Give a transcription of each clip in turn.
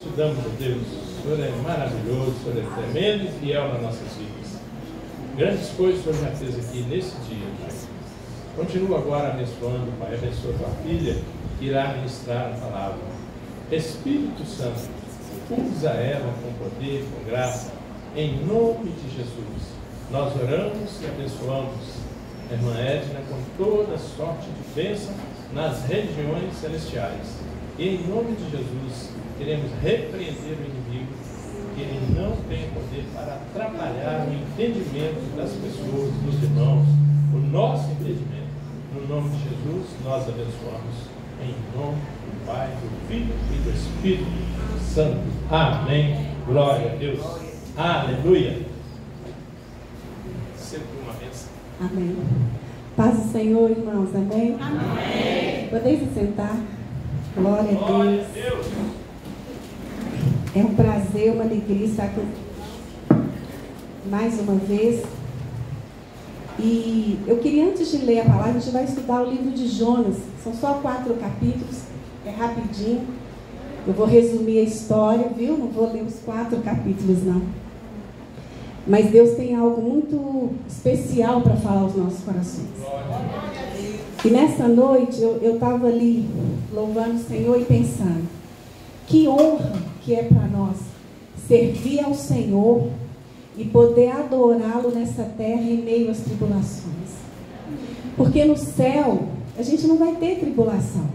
Estudamos a Deus, o Senhor é maravilhoso, o Senhor é tremendo e fiel nas nossas vidas. Grandes coisas o Senhor já fez aqui nesse dia, Pai. Continua agora abençoando, Pai, abençoa tua filha, que irá ministrar a palavra. Espírito Santo, usa ela com poder, com graça, em nome de Jesus. Nós oramos e abençoamos a irmã Edna com toda sorte de bênção nas regiões celestiais. E em nome de Jesus, queremos repreender o inimigo, que ele não tem poder para atrapalhar o entendimento das pessoas, dos irmãos, o nosso entendimento. No nome de Jesus, nós abençoamos. Em nome do Pai, do Filho e do Espírito Santo. Amém. Glória a Deus. Aleluia. Sempre uma bênção. Amém. Paz do Senhor, irmãos. Amém? Amém. Podeis se sentar. Glória a Glória a Deus. É um prazer, uma alegria estar aqui mais uma vez. E eu queria, antes de ler a palavra, a gente vai estudar o livro de Jonas. São só 4 capítulos, é rapidinho. Eu vou resumir a história, viu? Não vou ler os 4 capítulos, não. Mas Deus tem algo muito especial para falar aos nossos corações. E nessa noite, eu estava ali louvando o Senhor e pensando, que honra que é para nós servir ao Senhor e poder adorá-lo nessa terra em meio às tribulações. Porque no céu, a gente não vai ter tribulação.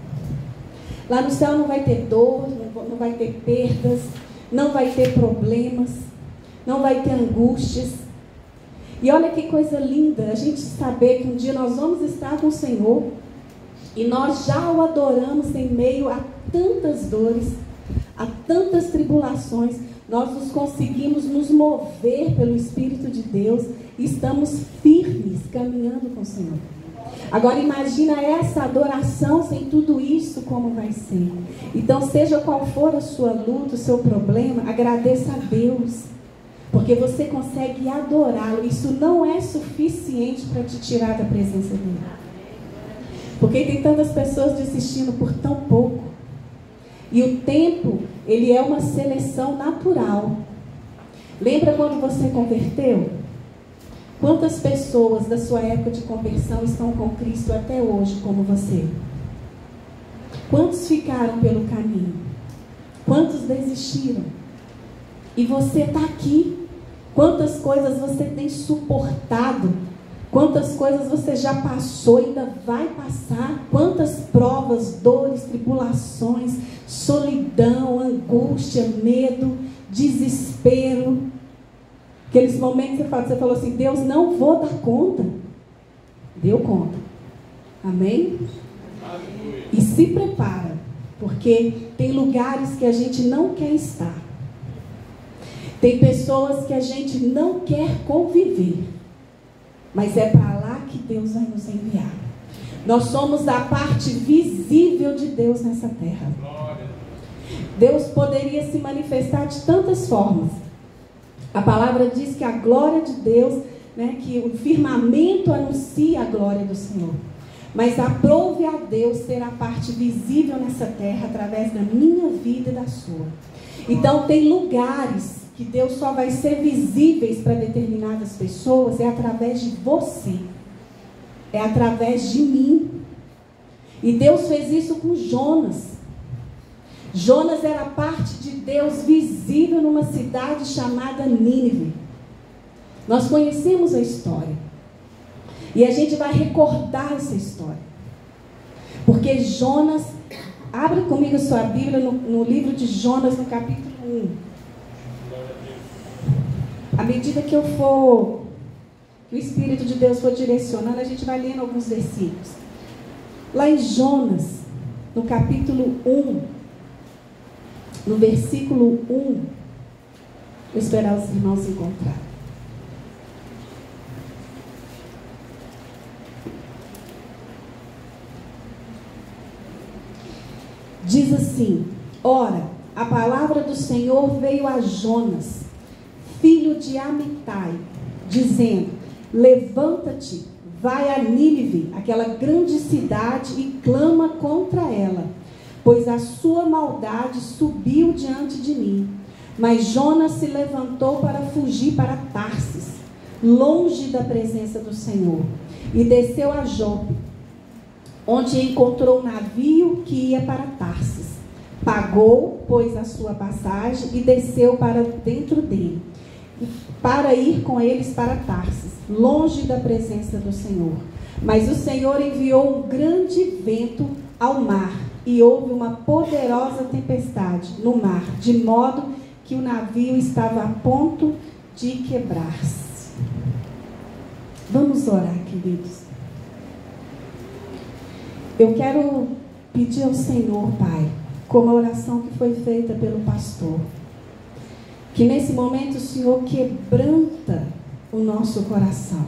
Lá no céu não vai ter dor, não vai ter perdas, não vai ter problemas, não vai ter angústias. E olha que coisa linda, a gente saber que um dia nós vamos estar com o Senhor e nós já o adoramos em meio a tantas dores, a tantas tribulações. Nós conseguimos nos mover pelo Espírito de Deus e estamos firmes caminhando com o Senhor. Agora imagina essa adoração sem tudo isso, como vai ser. Então, seja qual for a sua luta, o seu problema, agradeça a Deus, porque você consegue adorá-lo. Isso não é suficiente para te tirar da presença dele, porque tem tantas pessoas desistindo por tão pouco. E o tempo, ele é uma seleção natural. Lembra quando você converteu? Quantas pessoas da sua época de conversão estão com Cristo até hoje como você? Quantos ficaram pelo caminho? Quantos desistiram? E você está aqui. Quantas coisas você tem suportado? Quantas coisas você já passou e ainda vai passar? Quantas provas, dores, tribulações, solidão, angústia, medo, desespero. Aqueles momentos que você falou assim, Deus, não vou dar conta. Deu conta. Amém? Aleluia. E se prepara, porque tem lugares que a gente não quer estar. Tem pessoas que a gente não quer conviver. Mas é para lá que Deus vai nos enviar. Nós somos a parte visível de Deus nessa terra. Deus poderia se manifestar de tantas formas. A palavra diz que a glória de Deus, que o firmamento anuncia a glória do Senhor. Mas aprove a Deus ser a parte visível nessa terra através da minha vida e da sua. Então tem lugares que Deus só vai ser visíveis para determinadas pessoas, é através de você, é através de mim. E Deus fez isso com Jonas. Jonas era parte de Deus visível numa cidade chamada Nínive. Nós conhecemos a história. E a gente vai recordar essa história. Porque Jonas, abre comigo a sua Bíblia no livro de Jonas, no capítulo 1. À medida que que o Espírito de Deus for direcionando, a gente vai lendo alguns versículos. Lá em Jonas, no capítulo 1, no versículo 1, vou esperar os irmãos encontrar. Diz assim: ora, a palavra do Senhor veio a Jonas, filho de Amitai, dizendo: levanta-te, vai a Nínive, aquela grande cidade, e clama contra ela, pois a sua maldade subiu diante de mim. Mas Jonas se levantou para fugir para Tarsis, longe da presença do Senhor, e desceu a Jope, onde encontrou um navio que ia para Tarsis. Pagou, pois, a sua passagem e desceu para dentro dele, para ir com eles para Tarsis, longe da presença do Senhor. Mas o Senhor enviou um grande vento ao mar, e houve uma poderosa tempestade no mar, de modo que o navio estava a ponto de quebrar-se. Vamos orar, queridos. Eu quero pedir ao Senhor, Pai, como a oração que foi feita pelo pastor, que nesse momento o Senhor quebranta o nosso coração.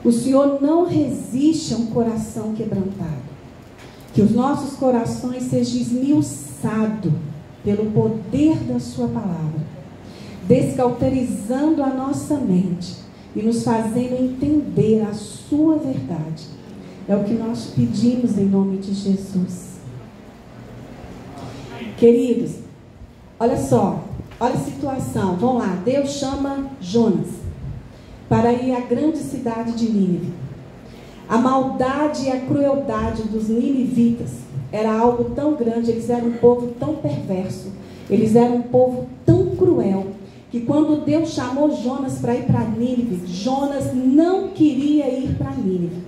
O Senhor não resiste a um coração quebrantado. Que os nossos corações sejam esmiuçados pelo poder da sua palavra, descauterizando a nossa mente e nos fazendo entender a sua verdade. É o que nós pedimos em nome de Jesus. Queridos, olha só, olha a situação. Vamos lá, Deus chama Jonas para ir à grande cidade de Nínive. A maldade e a crueldade dos ninivitas era algo tão grande, eles eram um povo tão perverso, eles eram um povo tão cruel, que quando Deus chamou Jonas para ir para Nínive, Jonas não queria ir para Nínive.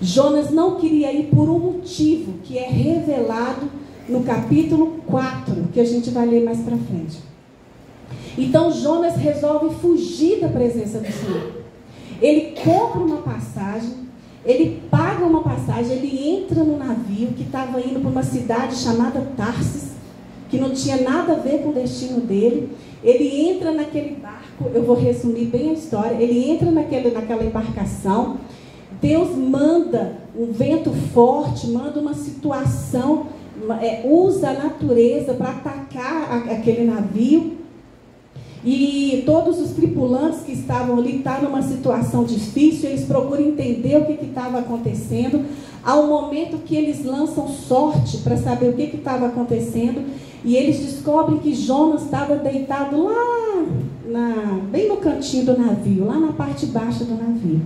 Jonas não queria ir por um motivo que é revelado no capítulo 4, que a gente vai ler mais para frente. Então Jonas resolve fugir da presença do Senhor. Ele compra uma passagem, ele paga uma passagem, ele entra no navio que estava indo para uma cidade chamada Tarsis, que não tinha nada a ver com o destino dele. Ele entra naquele barco, eu vou resumir bem a história, ele entra naquela embarcação. Deus manda um vento forte, manda uma situação, usa a natureza para atacar aquele navio. E todos os tripulantes que estavam ali estavam numa situação difícil, eles procuram entender o que estava acontecendo. Há um momento que eles lançam sorte para saber o que estava acontecendo, e eles descobrem que Jonas estava deitado lá, bem no cantinho do navio, lá na parte baixa do navio.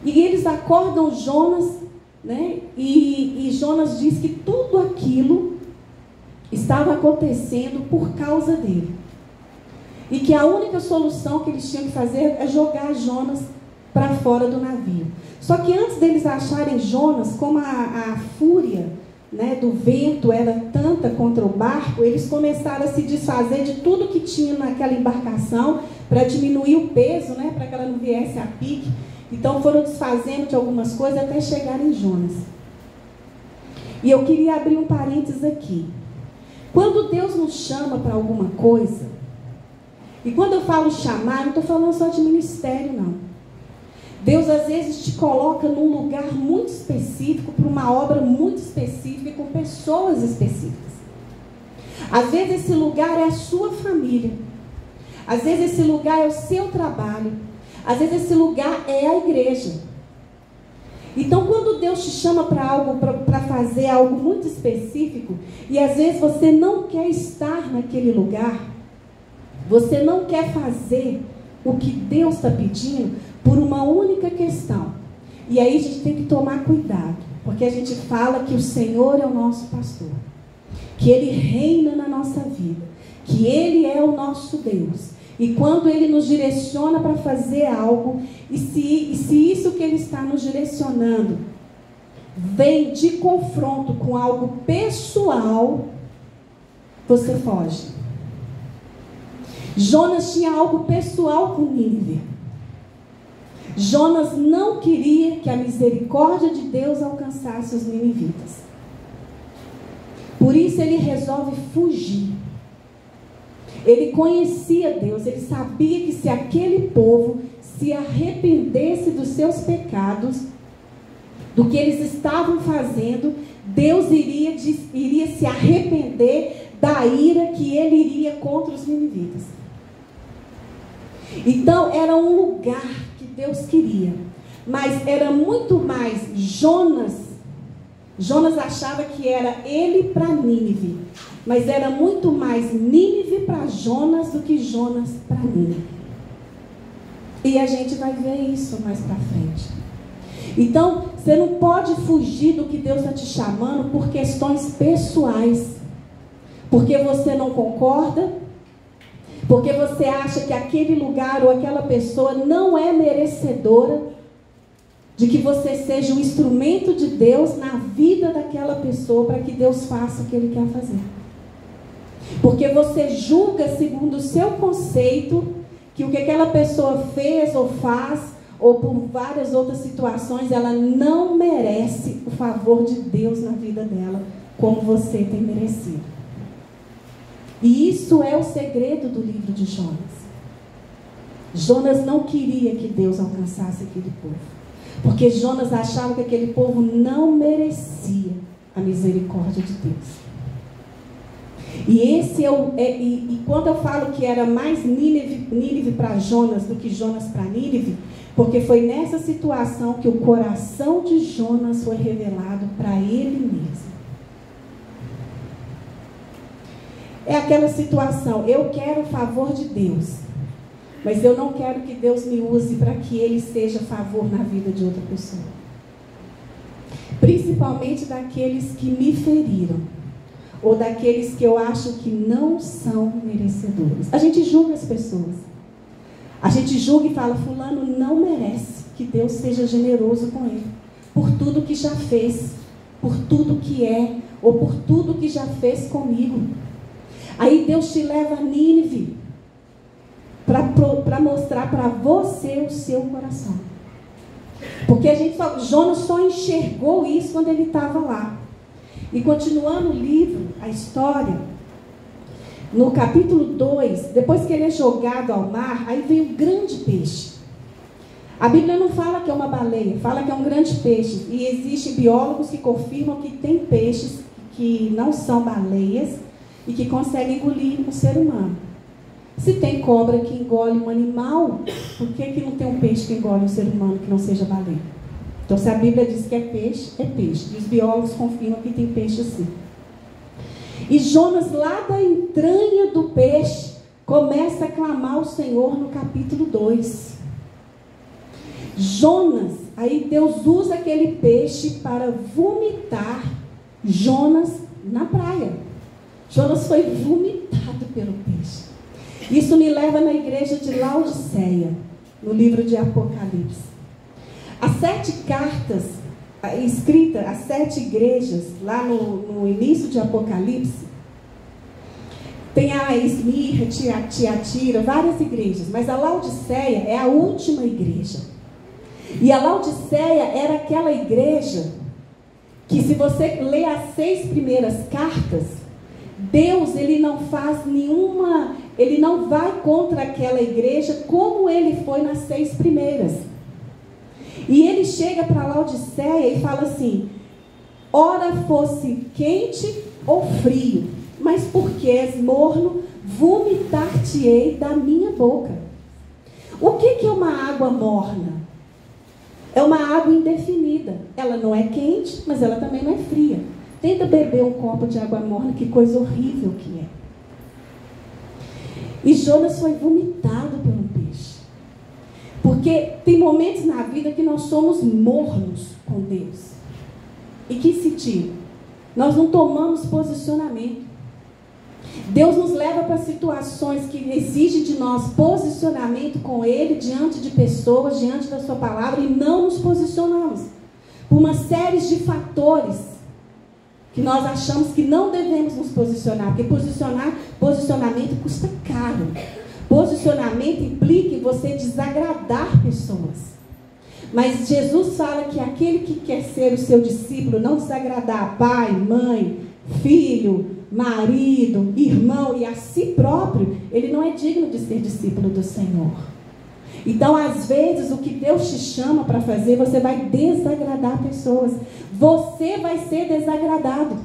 E eles acordam Jonas, né? E Jonas diz que tudo aquilo estava acontecendo por causa dele. E que a única solução que eles tinham que fazer é jogar Jonas para fora do navio. Só que antes deles acharem Jonas, como a fúria, né, do vento era tanta contra o barco, eles começaram a se desfazer de tudo que tinha naquela embarcação para diminuir o peso, né, para que ela não viesse a pique. Então foram desfazendo de algumas coisas até chegar em Jonas. E eu queria abrir um parênteses aqui. Quando Deus nos chama para alguma coisa, e quando eu falo chamar, não estou falando só de ministério, não. Deus às vezes te coloca num lugar muito específico, para uma obra muito específica, e com pessoas específicas. Às vezes esse lugar é a sua família. Às vezes esse lugar é o seu trabalho. Às vezes esse lugar é a igreja. Então quando Deus te chama para algo, para fazer algo muito específico, e às vezes você não quer estar naquele lugar, você não quer fazer o que Deus está pedindo por uma única questão. E aí a gente tem que tomar cuidado, porque a gente fala que o Senhor é o nosso pastor, que Ele reina na nossa vida, que Ele é o nosso Deus. E quando Ele nos direciona para fazer algo, e se isso que Ele está nos direcionando vem de confronto com algo pessoal, você foge. Jonas tinha algo pessoal com Nínive. Jonas não queria que a misericórdia de Deus alcançasse os ninivitas. Por isso ele resolve fugir. Ele conhecia Deus, ele sabia que se aquele povo se arrependesse dos seus pecados, do que eles estavam fazendo, Deus iria se arrepender da ira que ele iria contra os ninivitas. Então era um lugar que Deus queria, mas era muito mais Jonas Jonas achava que era ele para Nínive, mas era muito mais Nínive para Jonas do que Jonas para Nínive. E a gente vai ver isso mais para frente. Então, você não pode fugir do que Deus está te chamando por questões pessoais. Porque você não concorda, porque você acha que aquele lugar ou aquela pessoa não é merecedora de que você seja um instrumento de Deus na vida daquela pessoa para que Deus faça o que Ele quer fazer. Porque você julga segundo o seu conceito que o que aquela pessoa fez ou faz, ou por várias outras situações, ela não merece o favor de Deus na vida dela, como você tem merecido. E isso é o segredo do livro de Jonas. Jonas não queria que Deus alcançasse aquele povo, porque Jonas achava que aquele povo não merecia a misericórdia de Deus. E esse e quando eu falo que era mais Nínive para Jonas do que Jonas para Nínive, porque foi nessa situação que o coração de Jonas foi revelado para ele mesmo. É aquela situação, eu quero o favor de Deus, mas eu não quero que Deus me use para que Ele seja favor na vida de outra pessoa. Principalmente daqueles que me feriram, ou daqueles que eu acho que não são merecedores. A gente julga as pessoas. A gente julga e fala, fulano não merece que Deus seja generoso com ele, por tudo que já fez, por tudo que é, ou por tudo que já fez comigo. Aí Deus te leva a Nínive para mostrar para você o seu coração. Porque Jonas só enxergou isso quando ele estava lá. E continuando o livro, a história, no capítulo 2, depois que ele é jogado ao mar, aí vem um grande peixe. A Bíblia não fala que é uma baleia, fala que é um grande peixe. E existem biólogos que confirmam que tem peixes que não são baleias e que conseguem engolir um ser humano. Se tem cobra que engole um animal, por que não tem um peixe que engole um ser humano que não seja baleia? Então, se a Bíblia diz que é peixe, é peixe. E os biólogos confirmam que tem peixe assim. E Jonas, lá da entranha do peixe, começa a clamar ao Senhor no capítulo 2. Jonas, aí Deus usa aquele peixe para vomitar Jonas na praia. Jonas foi vomitado pelo peixe. Isso me leva na igreja de Laodiceia, no livro de Apocalipse. As 7 cartas escritas, as 7 igrejas, lá no início de Apocalipse, tem a Esmirna, Tiatira, várias igrejas, mas a Laodiceia é a última igreja. E a Laodiceia era aquela igreja que, se você ler as 6 primeiras cartas, Deus, ele não faz nenhuma, ele não vai contra aquela igreja como ele foi nas 6 primeiras. E ele chega para Laodiceia e fala assim, ora fosse quente ou frio, mas porque és morno, vomitar-te-ei da minha boca. O que é uma água morna? É uma água indefinida. Ela não é quente, mas ela também não é fria. Tenta beber um copo de água morna, que coisa horrível que é. E Jonas foi vomitado por um peixe. Porque tem momentos na vida que nós somos mornos com Deus. Em que sentido? Nós não tomamos posicionamento. Deus nos leva para situações que exigem de nós posicionamento com Ele, diante de pessoas, diante da sua palavra, e não nos posicionamos. Por uma série de fatores que nós achamos que não devemos nos posicionar, porque posicionamento custa caro. Posicionamento implica em você desagradar pessoas. Mas Jesus fala que aquele que quer ser o seu discípulo, não desagradar pai, mãe, filho, marido, irmão e a si próprio, ele não é digno de ser discípulo do Senhor. Então, às vezes, o que Deus te chama para fazer, você vai desagradar pessoas. Você vai ser desagradado.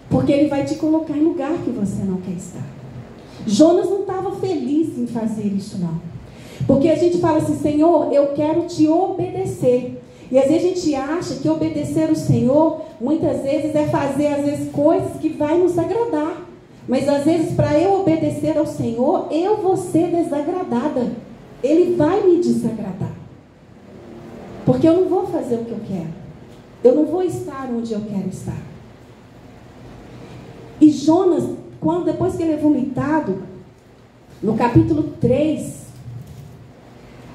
Porque Ele vai te colocar em lugar que você não quer estar. Jonas não estava feliz em fazer isso, não. Porque a gente fala assim, Senhor, eu quero te obedecer. E às vezes a gente acha que obedecer o Senhor, muitas vezes, é fazer, às vezes, coisas que vai nos agradar. Mas às vezes, para eu obedecer ao Senhor, eu vou ser desagradada. Ele vai me desagradar. Porque eu não vou fazer o que eu quero. Eu não vou estar onde eu quero estar. E Jonas, depois que ele é vomitado, no capítulo 3,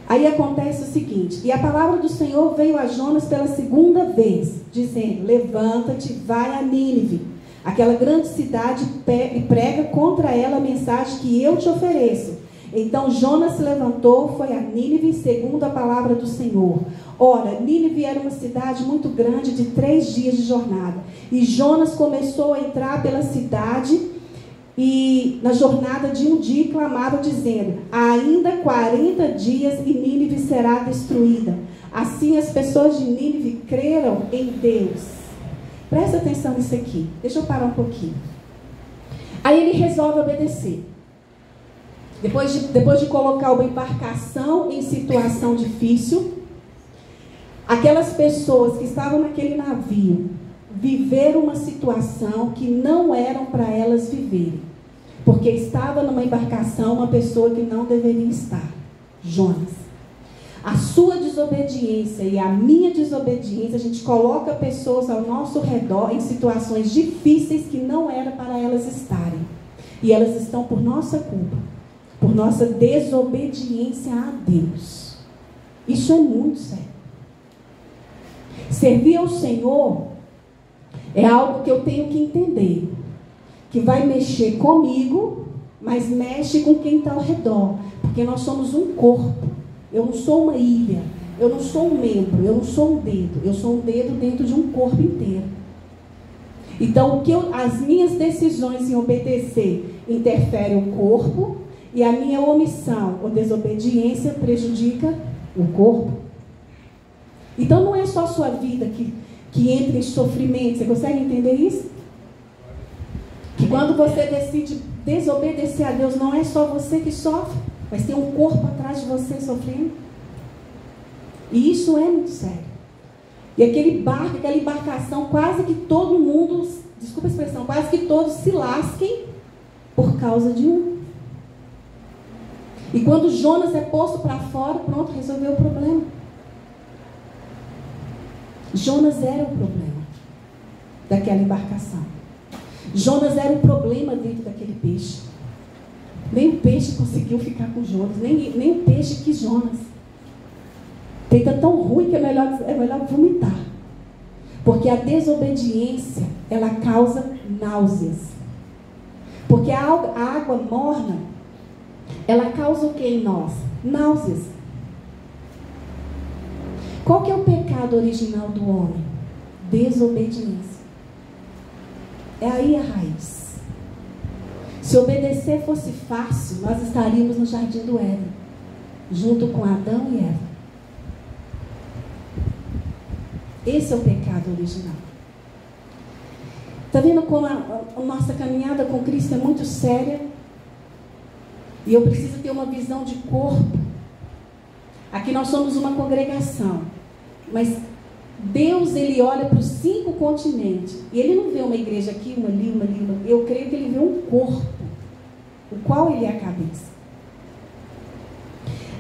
aí acontece o seguinte: e a palavra do Senhor veio a Jonas pela segunda vez, dizendo: levanta-te, vai a Nínive, aquela grande cidade, e prega contra ela a mensagem que eu te ofereço. Então Jonas se levantou, foi a Nínive, segundo a palavra do Senhor. Ora, Nínive era uma cidade muito grande, de 3 dias de jornada. E Jonas começou a entrar pela cidade, e na jornada de um dia clamava, dizendo: ainda 40 dias e Nínive será destruída. Assim as pessoas de Nínive creram em Deus. Presta atenção nisso aqui. Deixa eu parar um pouquinho. Aí ele resolve obedecer. Depois de colocar uma embarcação em situação difícil, aquelas pessoas que estavam naquele navio viveram uma situação que não eram para elas viverem. Porque estava numa embarcação uma pessoa que não deveria estar. Jonas. A sua desobediência e a minha desobediência, a gente coloca pessoas ao nosso redor em situações difíceis que não era para elas estarem. E elas estão por nossa culpa, por nossa desobediência a Deus. Isso é muito sério. Servir ao Senhor é algo que eu tenho que entender, que vai mexer comigo, mas mexe com quem está ao redor, porque nós somos um corpo. Eu não sou uma ilha, eu não sou um membro, eu não sou um dedo, eu sou um dedo dentro de um corpo inteiro. Então, as minhas decisões em obedecer interferem o corpo, e a minha omissão ou desobediência prejudica o corpo. Então, não é só a sua vida que entra em sofrimento. Você consegue entender isso? Que quando você decide desobedecer a Deus, não é só você que sofre, mas tem um corpo atrás de você sofrendo. E isso é muito sério. E aquele barco, aquela embarcação, quase que todo mundo, desculpa a expressão, quase que todos se lasquem por causa de um. E quando Jonas é posto para fora, pronto, resolveu o problema. Jonas era o problema daquela embarcação. Jonas era o problema dentro daquele peixe. Nem o peixe conseguiu ficar com Jonas, nem o peixe quis Jonas. Tenta tão ruim que é melhor vomitar. Porque a desobediência, ela causa náuseas. Porque a água morna, ela causa o que em nós? Náuseas. Qual que é o pecado original do homem? Desobediência. É aí a raiz. Se obedecer fosse fácil, nós estaríamos no jardim do Éden, junto com Adão e Eva. Esse é o pecado original. Está vendo como a nossa caminhada com Cristo é muito séria? E eu preciso ter uma visão de corpo. Aqui nós somos uma congregação, mas Deus, Ele olha para os 5 continentes, e Ele não vê uma igreja aqui, uma ali, uma ali, uma. Eu creio que Ele vê um corpo, o qual Ele é a cabeça.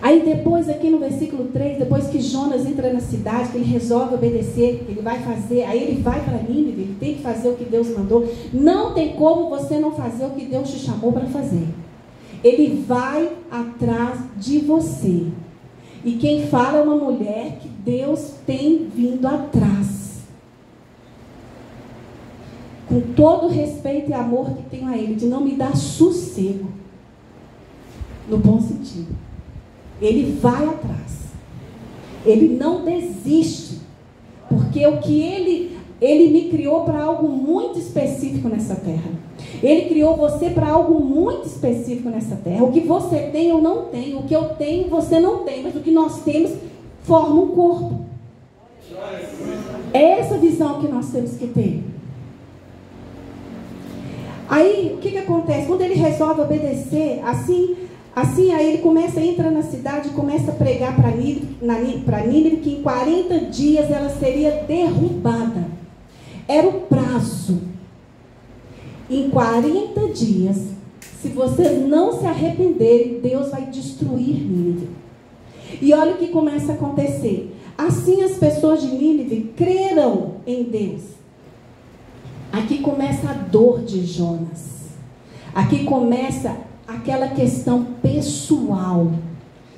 Aí depois, aqui no versículo 3, depois que Jonas entra na cidade, que ele resolve obedecer, que ele vai fazer, aí ele vai para Nínive, ele tem que fazer o que Deus mandou. Não tem como você não fazer o que Deus te chamou para fazer. Ele vai atrás de você. E quem fala é uma mulher que Deus tem vindo atrás. Com todo o respeito e amor que tenho a Ele, de não me dar sossego. No bom sentido. Ele vai atrás. Ele não desiste. Porque o que Ele me criou para algo muito específico nessa terra. Ele criou você para algo muito específico nessa terra. O que você tem, eu não tenho. O que eu tenho, você não tem. Mas o que nós temos forma um corpo. É essa visão que nós temos que ter. Aí, o que acontece? Quando ele resolve obedecer, assim, Assim, aí ele entra na cidade e começa a pregar para Nínive que em 40 dias ela seria derrubada. Era o prazo. Em 40 dias, se vocês não se arrependerem, Deus vai destruir Nínive. E olha o que começa a acontecer. Assim as pessoas de Nínive creram em Deus. Aqui começa a dor de Jonas. Aqui começa aquela questão pessoal,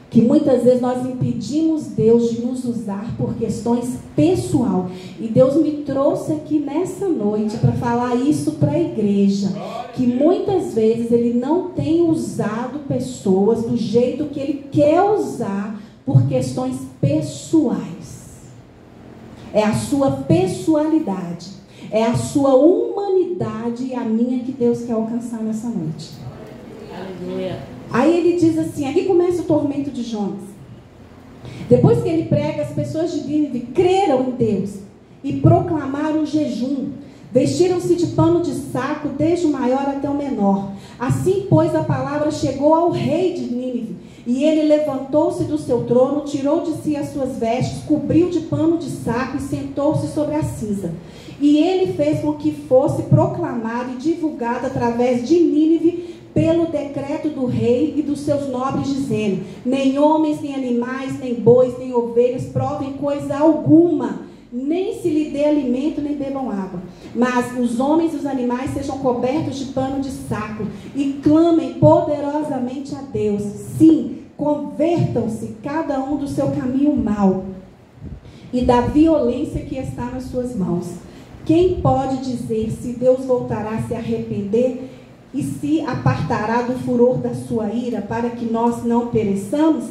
que muitas vezes nós impedimos Deus de nos usar por questões pessoal. E Deus me trouxe aqui nessa noite para falar isso para a igreja, que muitas vezes Ele não tem usado pessoas do jeito que Ele quer usar por questões pessoais. É a sua pessoalidade, é a sua humanidade e a minha que Deus quer alcançar nessa noite. Aleluia. Aí ele diz assim, aqui começa o tormento de Jonas. Depois que ele prega, as pessoas de Nínive creram em Deus e proclamaram o jejum. Vestiram-se de pano de saco, desde o maior até o menor. Assim, pois, a palavra chegou ao rei de Nínive. E ele levantou-se do seu trono, tirou de si as suas vestes, cobriu de pano de saco e sentou-se sobre a cinza. E ele fez com que fosse proclamado e divulgado através de Nínive pelo decreto do rei e dos seus nobres, dizendo: nem homens, nem animais, nem bois, nem ovelhas provem coisa alguma, nem se lhe dê alimento, nem bebam água. Mas os homens e os animais sejam cobertos de pano de saco e clamem poderosamente a Deus. Sim, convertam-se cada um do seu caminho mau e da violência que está nas suas mãos. Quem pode dizer se Deus voltará a se arrepender e se apartará do furor da sua ira, para que nós não pereçamos?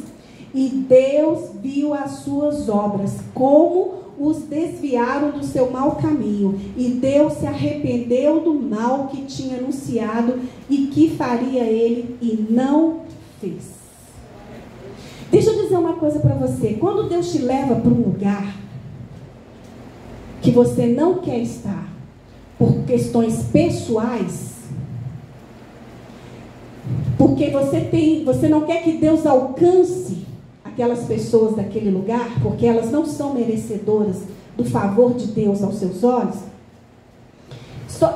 E Deus viu as suas obras, como os desviaram do seu mau caminho, e Deus se arrependeu do mal que tinha anunciado e que faria ele, e não fez. Deixa eu dizer uma coisa para você. Quando Deus te leva para um lugar que você não quer estar, por questões pessoais, porque você não quer que Deus alcance aquelas pessoas daquele lugar, porque elas não são merecedoras do favor de Deus aos seus olhos.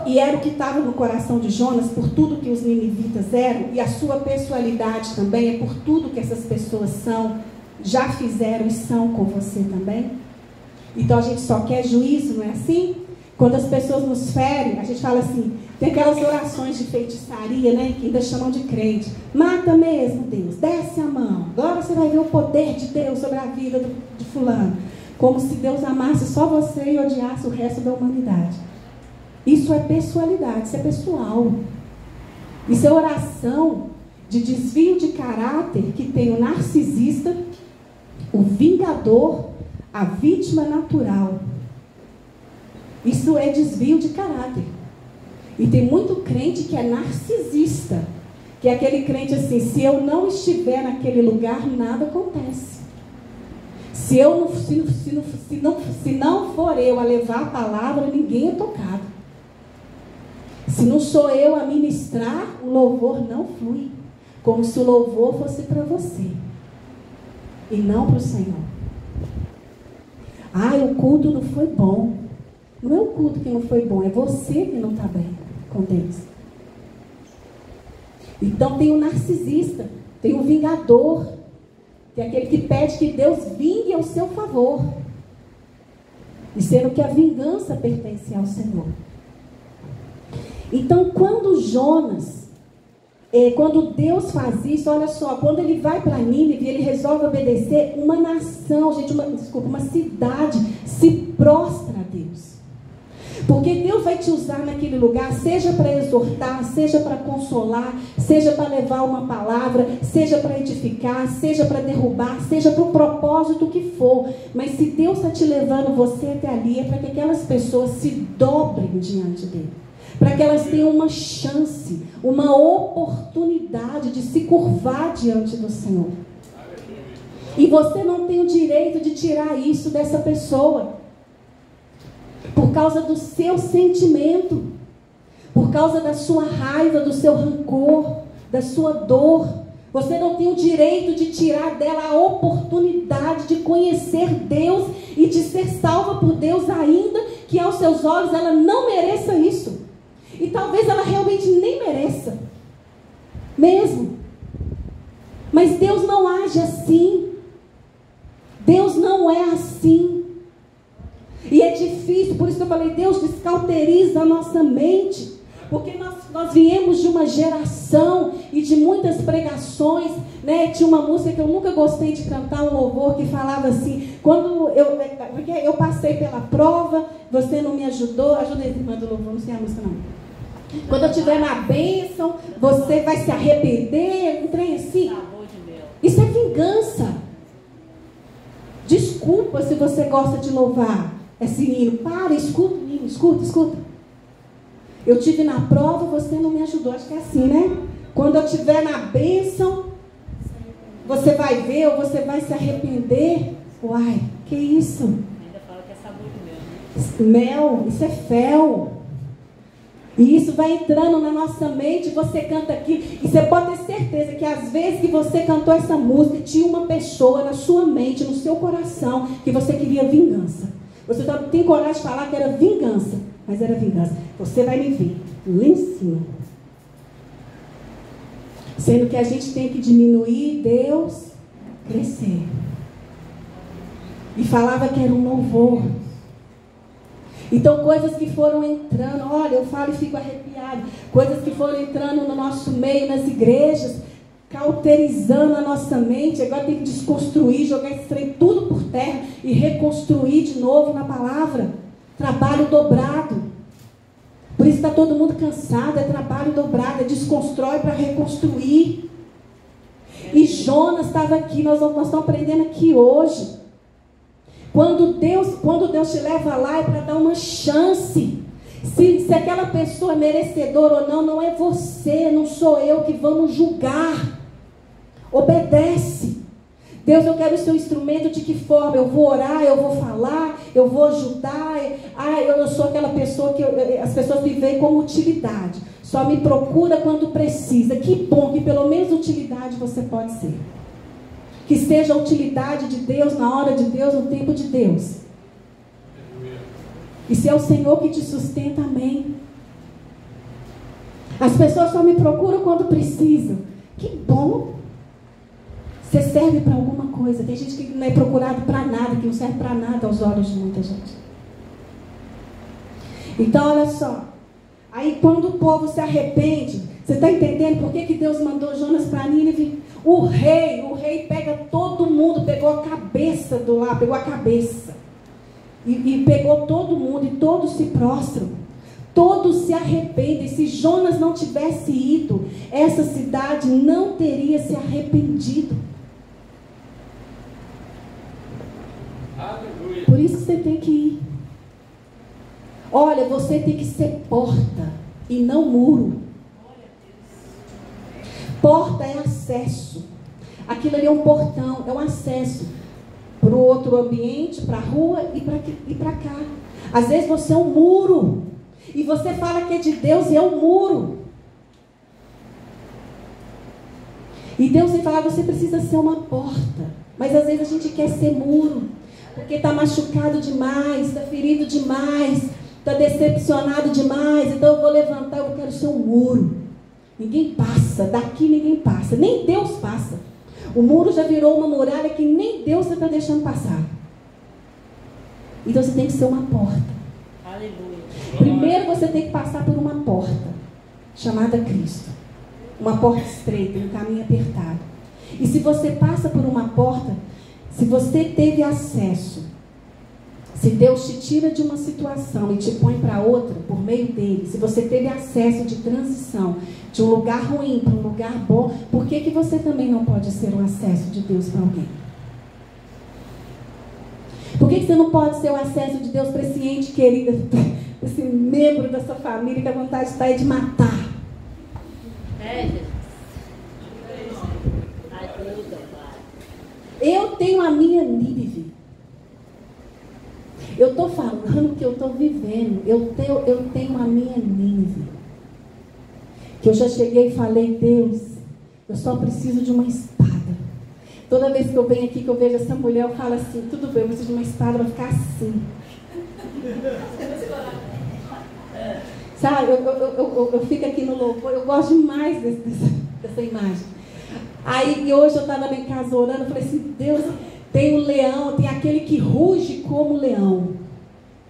E era o que estava no coração de Jonas, por tudo que os ninivitas eram, e a sua pessoalidade também é por tudo que essas pessoas são, já fizeram e são com você também. Então a gente só quer juízo, não é assim? Quando as pessoas nos ferem, a gente fala assim, tem aquelas orações de feitiçaria, né, que ainda chamam de crente. Mata mesmo, Deus, desce a mão. Agora você vai ver o poder de Deus sobre a vida de fulano. Como se Deus amasse só você e odiasse o resto da humanidade. Isso é pessoalidade, isso é pessoal. Isso é oração de desvio de caráter que tem o narcisista, o vingador, a vítima natural. Isso é desvio de caráter. E tem muito crente que é narcisista, que é aquele crente assim, se eu não estiver naquele lugar, nada acontece. Se não for eu a levar a palavra, ninguém é tocado. Se não sou eu a ministrar, o louvor não flui. Como se o louvor fosse para você e não para o Senhor. O culto não foi bom. Não é o culto que não foi bom, é você que não está bem com Deus. Então tem o narcisista, tem o vingador, que é aquele que pede que Deus vingue ao seu favor, e sendo que a vingança pertence ao Senhor. Então quando Deus faz isso, olha só, quando ele vai para Nínive, ele resolve obedecer, uma nação, uma cidade se prostra a Deus. Porque Deus vai te usar naquele lugar, seja para exortar, seja para consolar, seja para levar uma palavra, seja para edificar, seja para derrubar, seja para o propósito que for. Mas se Deus está te levando você até ali, é para que aquelas pessoas se dobrem diante dele. Para que elas tenham uma chance, uma oportunidade de se curvar diante do Senhor. E você não tem o direito de tirar isso dessa pessoa. Por causa do seu sentimento, por causa da sua raiva, do seu rancor, da sua dor. Você não tem o direito de tirar dela a oportunidade de conhecer Deus e de ser salva por Deus, ainda que aos seus olhos ela não mereça isso. E talvez ela realmente nem mereça. Mesmo. Mas Deus não age assim. Deus não é assim. E é difícil, por isso que eu falei, Deus descauteriza a nossa mente. Porque nós viemos de uma geração e de muitas pregações, né? Tinha uma música que eu nunca gostei de cantar, um louvor que falava assim, quando eu passei pela prova, você não me ajudou, ajuda a irmã do louvor, não sei a música não. Quando eu estiver na bênção, você vai se arrepender, um trem assim. Isso é vingança. Desculpa se você gosta de louvar esse hino. Para, escuta o hino, escuta. Eu tive na prova, você não me ajudou. Acho que é assim, né? Quando eu estiver na bênção, você vai ver ou você vai se arrepender. Uai, que isso? Ainda fala que é sabor de mel. Mel, isso é fel. E isso vai entrando na nossa mente. Você canta aqui. E você pode ter certeza que às vezes que você cantou essa música, tinha uma pessoa na sua mente, no seu coração, que você queria vingança. Você só tem coragem de falar que era vingança. Mas era vingança. Você vai me ver lá em cima. Sendo que a gente tem que diminuir, Deus crescer. E falava que era um louvor. Então coisas que foram entrando, olha, eu falo e fico arrepiado. Coisas que foram entrando no nosso meio, nas igrejas, cauterizando a nossa mente. Agora tem que desconstruir, jogar esse trem tudo por terra e reconstruir de novo na palavra. Trabalho dobrado. Por isso está todo mundo cansado. É trabalho dobrado. É desconstrói para reconstruir. E Jonas estava aqui. Nós estamos aprendendo aqui hoje. Quando Deus te leva lá é para dar uma chance. Se aquela pessoa é merecedora ou não, não é você, não sou eu que vamos julgar. Obedece. Deus, eu quero ser um instrumento de que forma? Eu vou orar, eu vou falar, eu vou ajudar. Eu sou aquela pessoa que as pessoas me veem como utilidade. Só me procura quando precisa. Que bom que pelo menos utilidade você pode ser. Que seja a utilidade de Deus na hora de Deus, no tempo de Deus. E se é o Senhor que te sustenta, amém. As pessoas só me procuram quando precisam. Que bom. Você serve para alguma coisa. Tem gente que não é procurado para nada, que não serve para nada aos olhos de muita gente. Então, olha só. Aí, quando o povo se arrepende, você está entendendo por que Deus mandou Jonas para Nínive? O rei pega todo mundo, pegou a cabeça do lá, pegou a cabeça. E pegou todo mundo, e todos se prostram. Todos se arrependem. Se Jonas não tivesse ido, essa cidade não teria se arrependido. Aleluia. Por isso você tem que ir. Olha, você tem que ser porta e não muro. Porta é acesso. Aquilo ali é um portão, é um acesso para o outro ambiente, para a rua e para cá. Às vezes você é um muro. E você fala que é de Deus e é um muro. E Deus vai falar, você precisa ser uma porta. Mas às vezes a gente quer ser muro. Porque está machucado demais, está ferido demais, está decepcionado demais. Então eu vou levantar, eu quero ser um muro. Ninguém passa, daqui ninguém passa. Nem Deus passa. O muro já virou uma muralha que nem Deus está deixando passar. Então você tem que ser uma porta. Aleluia. Primeiro você tem que passar por uma porta, chamada Cristo. Uma porta estreita, um caminho apertado. E se você passa por uma porta, se você teve acesso, se Deus te tira de uma situação e te põe para outra, por meio dele, se você teve acesso de transição, de um lugar ruim para um lugar bom, por que você também não pode ser um acesso de Deus para alguém? Por que você não pode ser o acesso de Deus para esse ente querido, esse membro da sua família que a vontade está aí de matar? Jesus. Ajuda, Pai. Eu tenho a minha Nínive. Eu estou falando que eu estou vivendo. Eu tenho a minha Nínive. Que eu já cheguei e falei, Deus, Eu só preciso de uma espada. Toda vez que eu venho aqui, que eu vejo essa mulher, eu falo assim, tudo bem, eu preciso de uma espada, vai ficar assim. Sabe, eu fico aqui no louvor, eu gosto demais dessa imagem. Aí, e hoje eu estava lá em casa orando, eu falei assim, Deus, tem o leão, tem aquele que ruge como leão.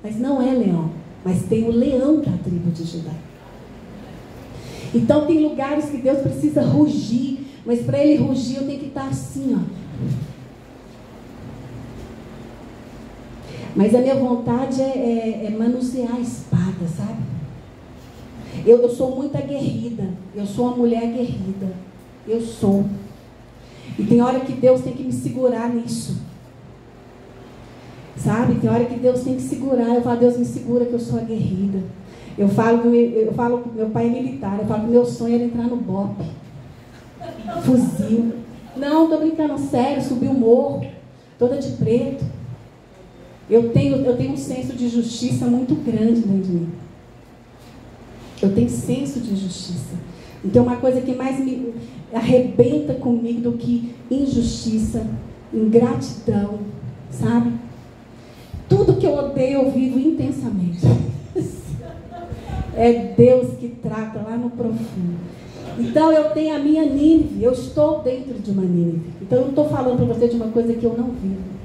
Mas não é leão, mas tem o leão da tribo de Judá. Então tem lugares que Deus precisa rugir, mas para Ele rugir eu tenho que estar assim, ó. Mas a minha vontade é manusear a espada, sabe? Eu sou muito aguerrida, eu sou uma mulher aguerrida, eu sou. E tem hora que Deus tem que me segurar nisso. Sabe? Tem hora que Deus tem que segurar. Eu falo, Deus me segura que eu sou aguerrida. Eu falo que meu pai é militar. Eu falo que meu sonho era entrar no BOPE. Fuzil. Não, estou brincando sério. Subir o morro. Toda de preto. Eu tenho um senso de justiça muito grande dentro de mim. Eu tenho senso de justiça. Então uma coisa que mais me arrebenta comigo do que injustiça, ingratidão, sabe? Tudo que eu odeio eu vivo intensamente. É Deus que trata lá no profundo. Então eu tenho a minha Nínive, eu estou dentro de uma Nínive. Então eu não estou falando para você de uma coisa que eu não vivo.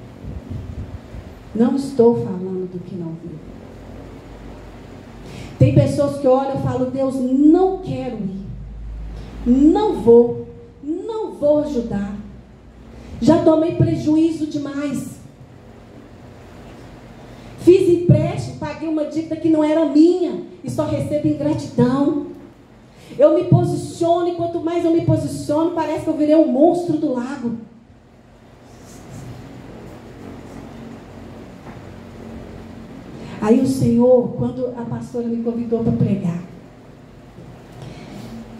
Não estou falando do que não vivo. Tem pessoas que olham e falam, Deus, não quero ir. Não vou ajudar. Já tomei prejuízo demais. Fiz empréstimo, paguei uma dívida que não era minha e só recebo ingratidão. Eu me posiciono e quanto mais eu me posiciono, parece que eu virei um monstro do lago. Aí o Senhor, quando a pastora me convidou para pregar,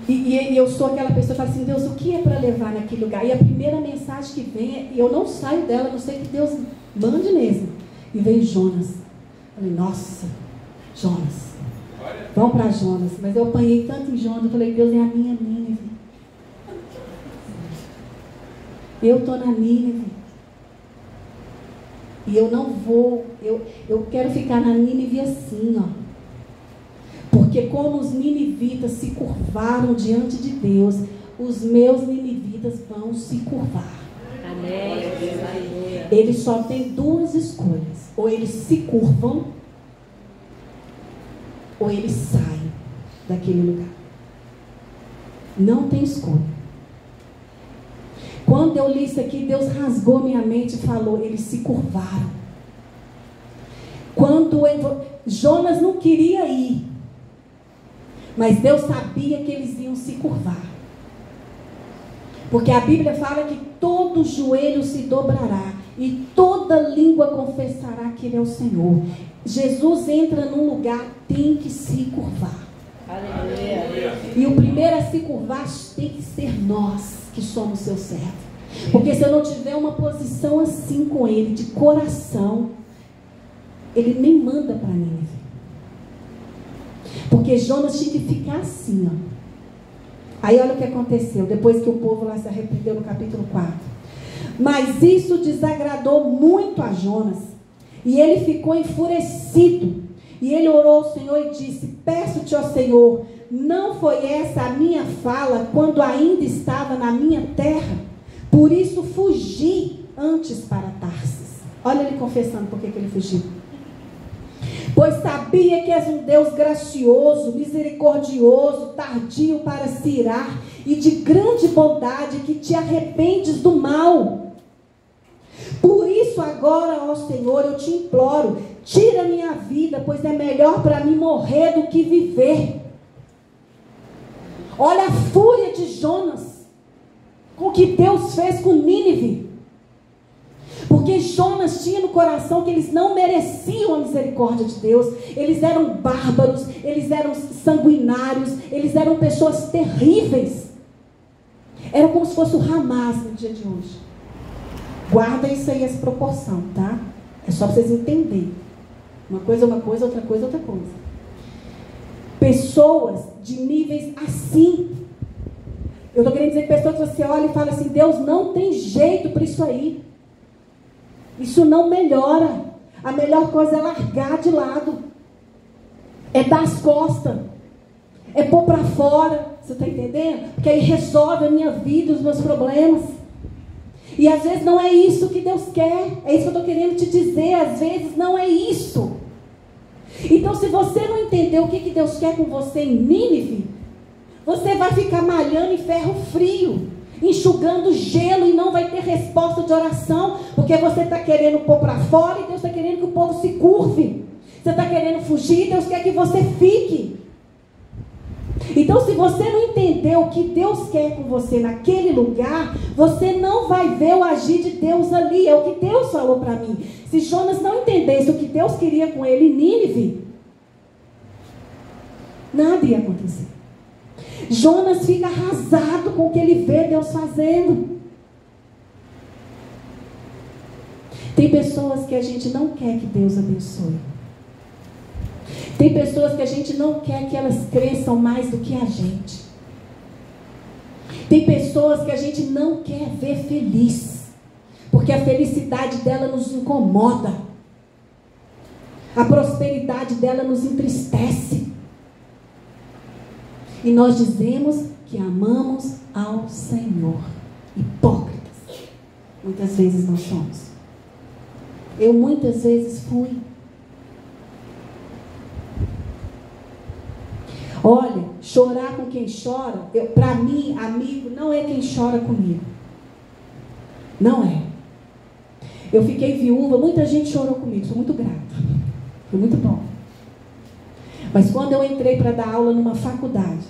e eu sou aquela pessoa que fala assim, Deus, o que é para levar naquele lugar? E a primeira mensagem que vem, e eu não saio dela, a não sei que Deus mande mesmo. E veio Jonas. Eu falei, nossa, Jonas. Vamos para Jonas. Mas eu apanhei tanto em Jonas, eu falei, Deus, é a minha Nínive. Eu estou na Nínive. E eu não vou, eu quero ficar na Nínive assim, ó. Porque como os ninivitas se curvaram diante de Deus, os meus ninivitas vão se curvar. Amém. Eles só têm duas escolhas. Ou eles se curvam, ou eles saem daquele lugar. Não tem escolha. Quando eu li isso aqui, Deus rasgou minha mente e falou, eles se curvaram. Jonas não queria ir, mas Deus sabia que eles iam se curvar. Porque a Bíblia fala que todo joelho se dobrará e toda língua confessará que Ele é o Senhor. Jesus entra num lugar, tem que se curvar. Aleluia. E o primeiro a se curvar tem que ser nós, que somos seus servos. Porque se eu não tiver uma posição assim com Ele, de coração, Ele nem manda para Nínive. Porque Jonas tinha que ficar assim, ó. Aí olha o que aconteceu, depois que o povo lá se arrependeu no capítulo 4. Mas isso desagradou muito a Jonas, e ele ficou enfurecido. E ele orou ao Senhor e disse, peço-te, ó Senhor, não foi essa a minha fala quando ainda estava na minha terra? Por isso fugi antes para Tarsis. Olha ele confessando por que ele fugiu. Pois sabia que és um Deus gracioso, misericordioso, tardio para se irar e de grande bondade, que te arrependes do mal. Por isso agora, ó Senhor, eu te imploro, tira minha vida, pois é melhor para mim morrer do que viver. Olha a fúria de Jonas com o que Deus fez com Nínive. Porque Jonas tinha no coração que eles não mereciam a misericórdia de Deus. Eles eram bárbaros, eles eram sanguinários, eles eram pessoas terríveis. Era como se fosse o Hamas no dia de hoje. Guarda isso aí, essa proporção, tá? É só para vocês entenderem. Uma coisa é uma coisa, outra coisa é outra coisa. Pessoas de níveis assim. Eu estou querendo dizer que pessoas que você olha e fala assim, Deus, não tem jeito para isso aí. Isso não melhora. A melhor coisa é largar de lado. É dar as costas. É pôr para fora. Você está entendendo? Porque aí resolve a minha vida, os meus problemas. E às vezes não é isso que Deus quer. É isso que eu estou querendo te dizer. Às vezes não é isso. Então, se você não entender o que Deus quer com você em Nínive, você vai ficar malhando em ferro frio, enxugando gelo e não vai ter resposta de oração, porque você está querendo pôr para fora e Deus está querendo que o povo se curve. Você está querendo fugir e Deus quer que você fique. Então, se você não entender o que Deus quer com você naquele lugar, você não vai ver o agir de Deus ali. É o que Deus falou para mim. Se Jonas não entendesse o que Deus queria com ele em Nínive, nada ia acontecer. Jonas fica arrasado com o que ele vê Deus fazendo. Tem pessoas que a gente não quer que Deus abençoe. Tem pessoas que a gente não quer que elas cresçam mais do que a gente. Tem pessoas que a gente não quer ver feliz, porque a felicidade dela nos incomoda. A prosperidade dela nos entristece. E nós dizemos que amamos ao Senhor. Hipócritas. Muitas vezes nós somos. Eu muitas vezes fui. Olha, chorar com quem chora, para mim, amigo, não é quem chora comigo. Não é. Eu fiquei viúva, muita gente chorou comigo, sou muito grata. Foi muito bom. Mas quando eu entrei para dar aula numa faculdade,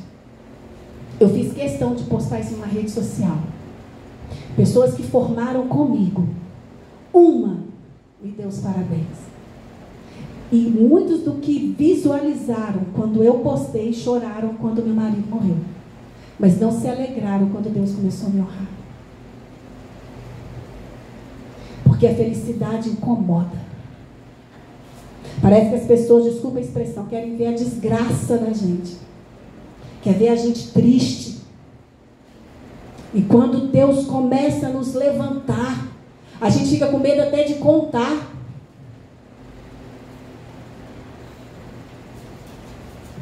eu fiz questão de postar isso numa rede social. Pessoas que formaram comigo. Uma me deu os parabéns. E muitos do que visualizaram quando eu postei, choraram quando meu marido morreu. Mas não se alegraram quando Deus começou a me honrar. Porque a felicidade incomoda. Parece que as pessoas, desculpa a expressão, querem ver a desgraça da gente. Quer ver a gente triste. E quando Deus começa a nos levantar, a gente fica com medo até de contar.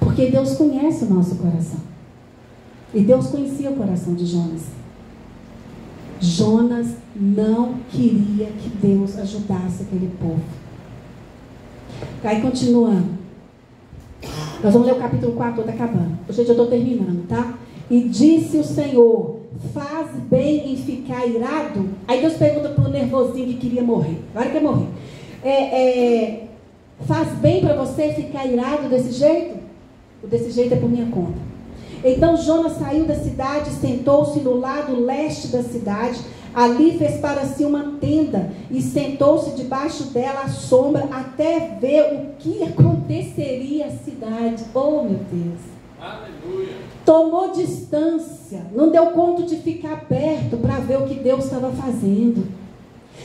Porque Deus conhece o nosso coração. E Deus conhecia o coração de Jonas. Jonas não queria que Deus ajudasse aquele povo. Aí continuando. Nós vamos ler o capítulo 4, está acabando. Gente, eu estou terminando, tá? E disse o Senhor, faz bem em ficar irado. Aí Deus pergunta para o nervosinho que queria morrer. Agora quer morrer. Faz bem para você ficar irado desse jeito? Desse jeito é por minha conta. Então Jonas saiu da cidade, sentou-se no lado leste da cidade. Ali fez para si uma tenda e sentou-se debaixo dela à sombra até ver o que aconteceria à cidade. Oh, meu Deus! Aleluia! Tomou distância, não deu conta de ficar perto para ver o que Deus estava fazendo.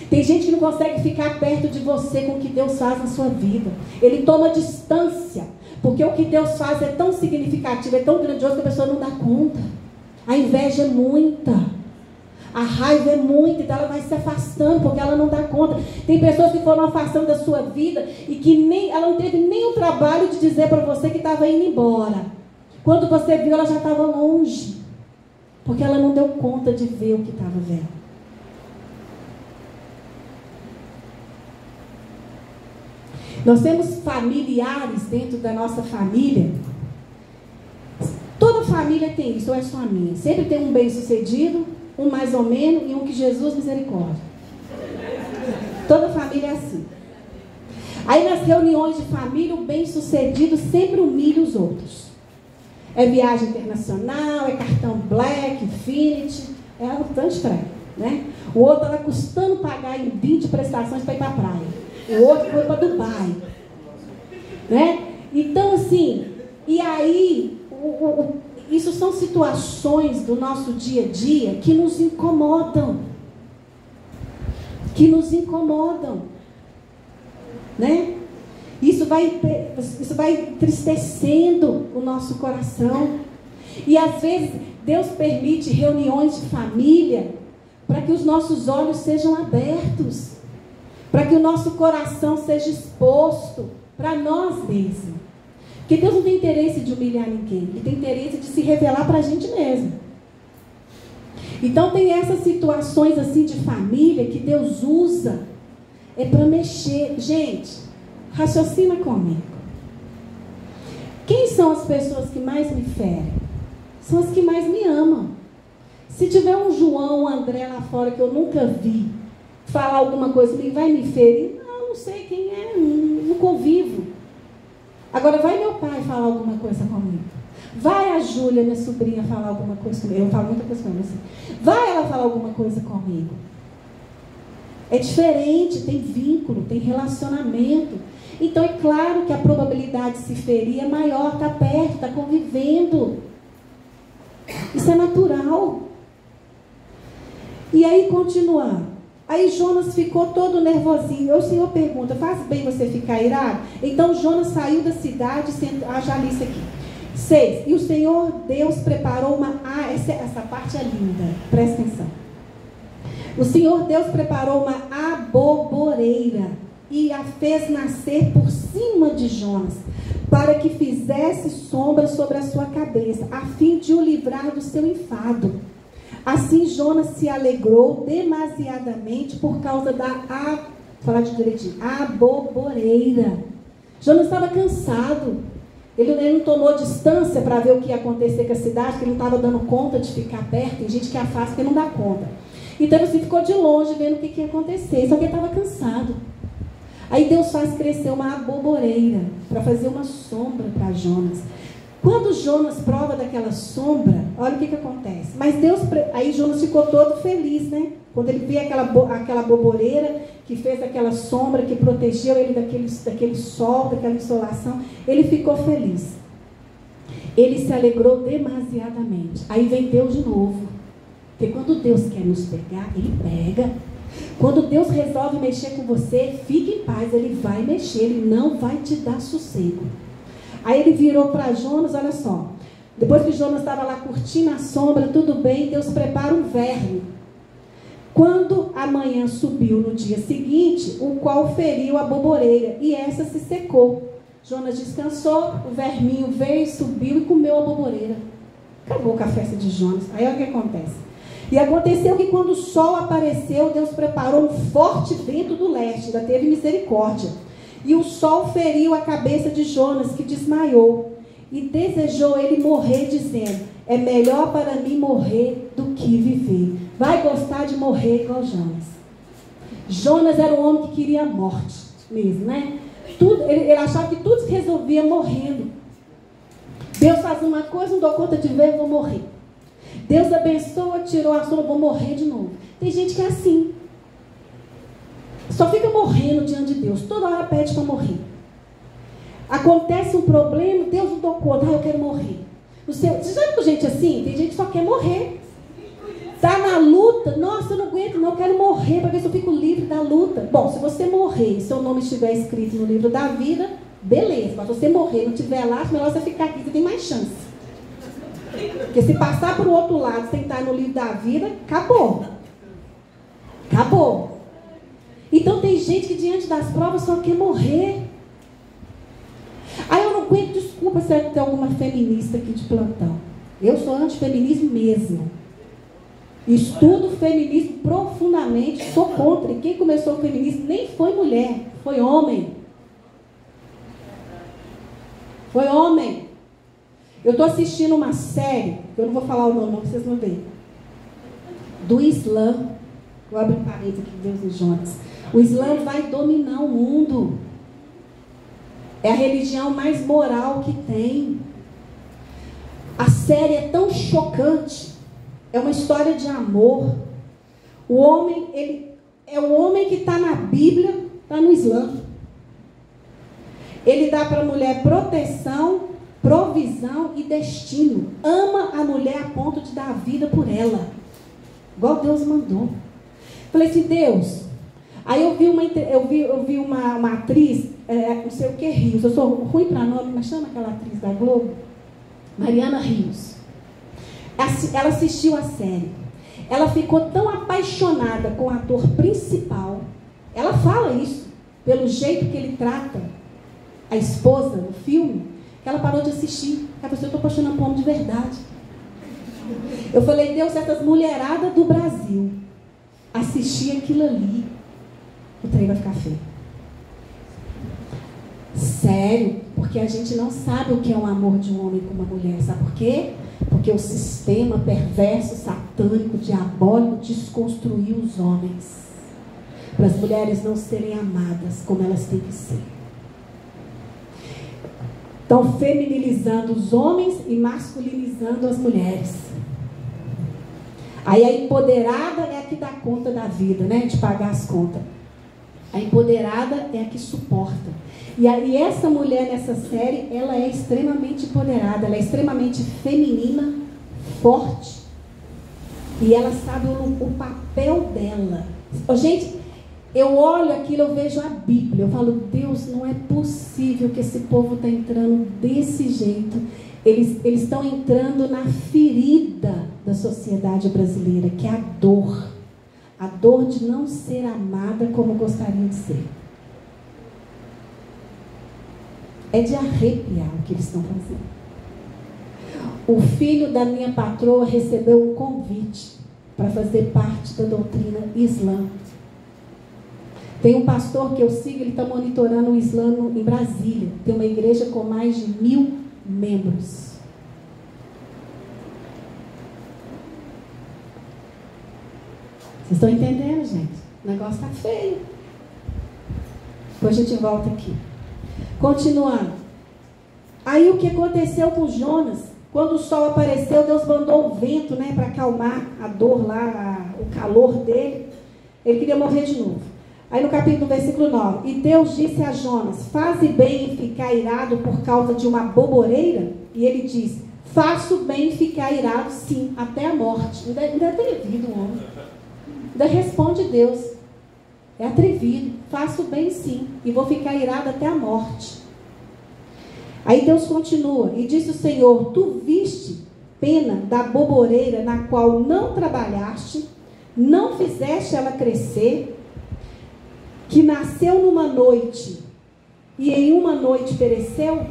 Tem gente que não consegue ficar perto de você com o que Deus faz na sua vida. Ele toma distância. Porque o que Deus faz é tão significativo, é tão grandioso que a pessoa não dá conta. A inveja é muita. A raiva é muita, então ela vai se afastando porque ela não dá conta. Tem pessoas que foram afastando da sua vida e que ela não teve nem o trabalho de dizer para você que estava indo embora. Quando você viu, ela já estava longe. Porque ela não deu conta de ver o que estava vendo. Nós temos familiares dentro da nossa família. Toda família tem isso, ou é só a minha? Sempre tem um bem-sucedido, um mais ou menos e um que Jesus misericórdia. Toda família é assim. Aí nas reuniões de família, o bem-sucedido sempre humilha os outros. É viagem internacional, é cartão Black, Infinity, é um tanto estranho, né? O outro está custando pagar em 20 prestações para ir para a praia. O outro foi para Dubai, né? Então assim, e aí isso são situações do nosso dia a dia que nos incomodam, né? Isso vai entristecendo o nosso coração. E às vezes Deus permite reuniões de família para que os nossos olhos sejam abertos, para que o nosso coração seja exposto para nós mesmos. Porque Deus não tem interesse de humilhar ninguém, Ele tem interesse de se revelar para a gente mesmo. Então tem essas situações assim de família que Deus usa, é para mexer. Gente, raciocina comigo. Quem são as pessoas que mais me ferem? São as que mais me amam. Se tiver um João, um André lá fora que eu nunca vi falar alguma coisa comigo, vai me ferir? Não sei quem é, não convivo. Agora vai meu pai falar alguma coisa comigo. Vai a Júlia, minha sobrinha, falar alguma coisa comigo. Eu falo muita coisa com ela assim. Vai ela falar alguma coisa comigo. É diferente, tem vínculo, tem relacionamento. Então é claro que a probabilidade de se ferir é maior, está perto, está convivendo. Isso é natural. E aí, continuando. Aí Jonas ficou todo nervosinho. O Senhor pergunta, faz bem você ficar irado? Então Jonas saiu da cidade, já li isso aqui. 6. E o Senhor Deus preparou uma... essa parte é linda, presta atenção. O Senhor Deus preparou uma aboboreira e a fez nascer por cima de Jonas, para que fizesse sombra sobre a sua cabeça, a fim de o livrar do seu enfado. Assim Jonas se alegrou demasiadamente por causa da aboboreira. Jonas estava cansado. Ele não tomou distância para ver o que ia acontecer com a cidade, que ele não estava dando conta de ficar perto. Tem gente que afasta e não dá conta. Então ele ficou de longe vendo o que ia acontecer, só que ele estava cansado. Aí Deus faz crescer uma aboboreira para fazer uma sombra para Jonas. Quando Jonas prova daquela sombra, olha o que acontece. Mas Deus, aí Jonas ficou todo feliz, né? Quando ele vê aquela aboboreira que fez aquela sombra, que protegeu ele daquele sol, daquela insolação, ele ficou feliz. Ele se alegrou demasiadamente. Aí vem Deus de novo. Porque quando Deus quer nos pegar, Ele pega. Quando Deus resolve mexer com você, fique em paz, Ele vai mexer, Ele não vai te dar sossego. Aí ele virou para Jonas, olha só. Depois que Jonas estava lá curtindo a sombra, tudo bem, Deus prepara um verme. Quando a manhã subiu no dia seguinte, o qual feriu a aboboreira, e essa se secou. Jonas descansou, o verminho veio, subiu e comeu a aboboreira. Acabou com a festa de Jonas. Aí olha o que acontece. E aconteceu que quando o sol apareceu, Deus preparou um forte vento do leste, ainda teve misericórdia. E o sol feriu a cabeça de Jonas, que desmaiou. E desejou ele morrer, dizendo, é melhor para mim morrer do que viver. Vai gostar de morrer igual Jonas. Jonas era um homem que queria a morte mesmo, né? Ele achava que tudo se resolvia morrendo. Deus faz uma coisa, não dou conta de ver, vou morrer. Deus abençoa, tirou a sombra, vou morrer de novo. Tem gente que é assim. Só fica morrendo diante de Deus. Toda hora pede para morrer. Acontece um problema, Deus não dou conta. Eu quero morrer. Você já viu gente assim? Tem gente que só quer morrer. Está na luta. Nossa, eu não aguento, não. Eu quero morrer para ver se eu fico livre da luta. Bom, se você morrer e seu nome estiver escrito no livro da vida, beleza. Mas se você morrer e não estiver lá, melhor você ficar aqui. Você tem mais chance. Porque se passar para o outro lado sem estar no livro da vida, acabou. Acabou. Então tem gente que diante das provas só quer morrer. Aí eu não aguento, desculpa se tem alguma feminista aqui de plantão. Eu sou antifeminismo mesmo. Estudo feminismo profundamente, sou contra. E quem começou o feminismo nem foi mulher, foi homem. Foi homem. Eu estou assistindo uma série, eu não vou falar o nome, vocês vão ver. Do Islã. Vou abrir um parênteses aqui, Deus e Jonas. O Islã vai dominar o mundo. É a religião mais moral que tem. A série é tão chocante. É uma história de amor. O homem, ele é o homem que está na Bíblia, está no Islã. Ele dá para a mulher proteção, provisão e destino. Ama a mulher a ponto de dar a vida por ela. Igual Deus mandou. Falei assim, Deus. Aí eu vi uma atriz, não sei o que, Rios. Eu sou ruim para nome, mas chama aquela atriz da Globo? Mariana Rios. Ela assistiu a série. Ela ficou tão apaixonada com o ator principal. Ela fala isso, pelo jeito que ele trata a esposa no filme, que ela parou de assistir. Ela falou: eu estou apaixonando por um homem de verdade. Eu falei: Deus, essas mulheradas do Brasil assistir aquilo ali, o trem vai ficar feio. Sério, porque a gente não sabe o que é um amor de um homem com uma mulher. Sabe por quê? Porque o sistema perverso, satânico, diabólico desconstruiu os homens, para as mulheres não serem amadas como elas têm que ser. Estão feminilizando os homens e masculinizando as mulheres. Aí a empoderada é a que dá conta da vida, né? De pagar as contas. A empoderada é a que suporta. E essa mulher nessa série, ela é extremamente empoderada, ela é extremamente feminina, forte. E ela sabe o papel dela. Gente, eu olho aquilo, eu vejo a Bíblia, eu falo: Deus, não é possível que esse povo está entrando desse jeito. Eles estão entrando na ferida da sociedade brasileira, que é a dor de não ser amada como gostariam de ser. É de arrepiar o que eles estão fazendo. O filho da minha patroa recebeu um convite para fazer parte da doutrina islã. Tem um pastor que eu sigo, ele está monitorando o Islã em Brasília. Tem uma igreja com mais de 1.000 membros. Vocês estão entendendo, gente? O negócio está feio. Depois a gente volta aqui. Continuando. Aí o que aconteceu com Jonas? Quando o sol apareceu, Deus mandou o vento, né, para acalmar a dor lá, o calor dele. Ele queria morrer de novo. Aí no capítulo, versículo 9. E Deus disse a Jonas: faze bem em ficar irado por causa de uma boboreira? E ele diz: faço bem em ficar irado, sim, até a morte. Ainda é atrevido o homem. Ainda responde Deus: é atrevido, faço bem sim, e vou ficar irado até a morte. Aí Deus continua: e disse o Senhor: tu viste pena da boboreira na qual não trabalhaste, não fizeste ela crescer, que nasceu numa noite e em uma noite pereceu?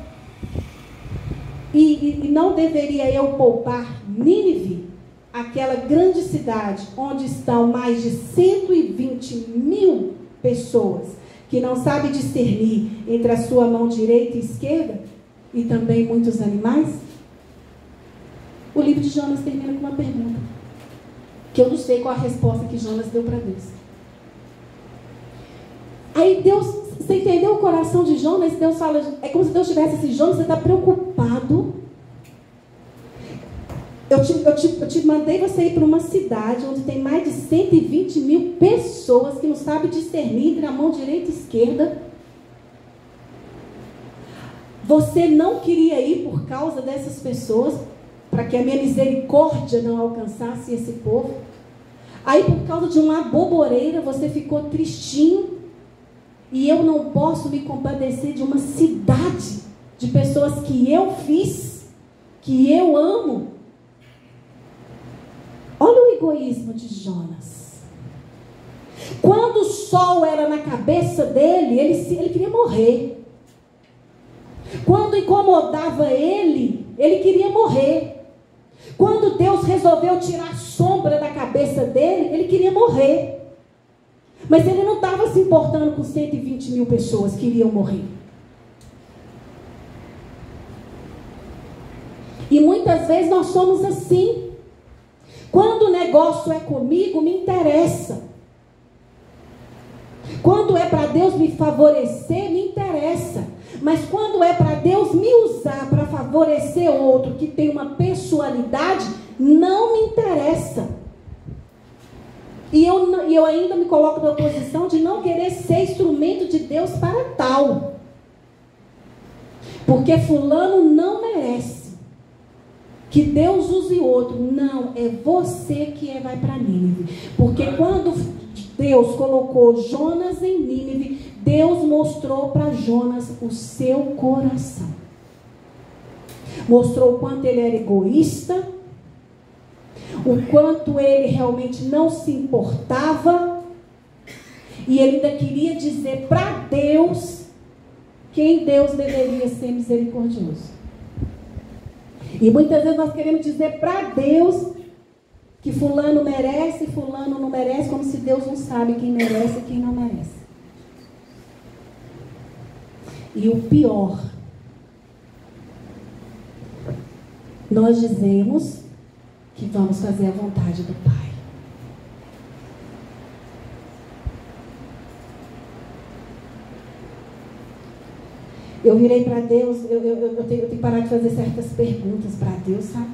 E não deveria eu poupar Nínive, aquela grande cidade onde estão mais de 120.000 pessoas que não sabem discernir entre a sua mão direita e esquerda, e também muitos animais? O livro de Jonas termina com uma pergunta, que eu não sei qual a resposta que Jonas deu para Deus. Aí Deus, você entendeu o coração de Jonas? Deus fala, é como se Deus tivesse assim: Jonas, você está preocupado? Eu te mandei você ir para uma cidade onde tem mais de 120.000 pessoas que não sabem discernir entre a mão direita e esquerda. Você não queria ir por causa dessas pessoas, para que a minha misericórdia não alcançasse esse povo. Aí por causa de uma boboreira você ficou tristinho. E eu não posso me compadecer de uma cidade de pessoas que eu fiz, que eu amo. Olha o egoísmo de Jonas. Quando o sol era na cabeça dele, ele queria morrer. Quando incomodava ele queria morrer. Quando Deus resolveu tirar a sombra da cabeça dele, ele queria morrer. Mas ele não estava se importando com 120.000 pessoas que iriam morrer. E muitas vezes nós somos assim. Quando o negócio é comigo, me interessa. Quando é para Deus me favorecer, me interessa. Mas quando é para Deus me usar para favorecer outro que tem uma pessoalidade, não me interessa. E eu ainda me coloco na posição de não querer ser instrumento de Deus para tal. Porque fulano não merece que Deus use outro. Não, é você que vai para Nínive. Porque quando Deus colocou Jonas em Nínive, Deus mostrou para Jonas o seu coração. Mostrou o quanto ele era egoísta, o quanto ele realmente não se importava, e ele ainda queria dizer para Deus quem Deus deveria ser misericordioso. E muitas vezes nós queremos dizer para Deus que fulano merece e fulano não merece, como se Deus não sabe quem merece e quem não merece. E o pior, nós dizemos que vamos fazer a vontade do Pai. Eu virei para Deus, eu tenho que parar de fazer certas perguntas para Deus, sabe?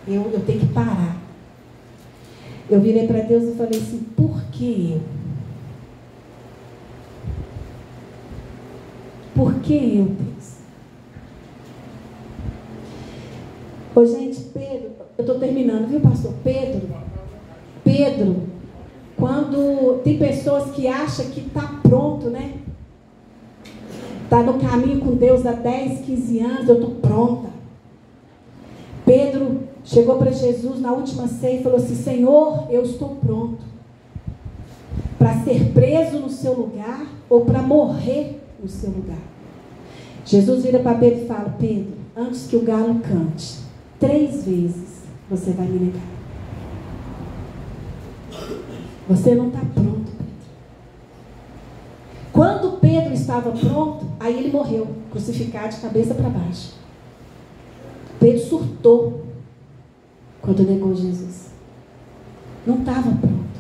Eu tenho que parar. Eu virei para Deus e falei assim, por que eu? Por que eu, Deus? Ô gente, Pedro, eu estou terminando, viu, pastor? Pedro, quando tem pessoas que acham que está pronto, né? Está no caminho com Deus há 10, 15 anos, eu estou pronta. Pedro chegou para Jesus na última ceia e falou assim, Senhor, eu estou pronto para ser preso no seu lugar ou para morrer no seu lugar. Jesus vira para Pedro e fala, Pedro, antes que o galo cante, 3 vezes você vai me negar. Você não está pronto, Pedro. Quando Pedro estava pronto, aí ele morreu, crucificado de cabeça para baixo. Pedro surtou quando negou Jesus. Não estava pronto.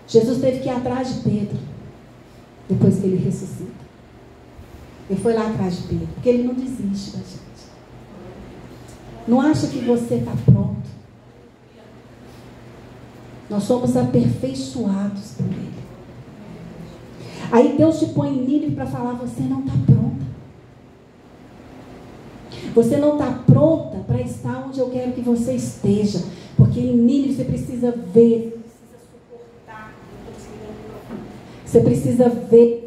Jesus teve que ir atrás de Pedro depois que ele ressuscita. Ele foi lá atrás de Pedro, porque ele não desiste da gente. Não acha que você está pronto. Nós somos aperfeiçoados por Ele. Aí Deus te põe em Nínive para falar, você não está pronta. Você não está pronta para estar onde eu quero que você esteja. Porque em Nínive você precisa ver, você precisa ver.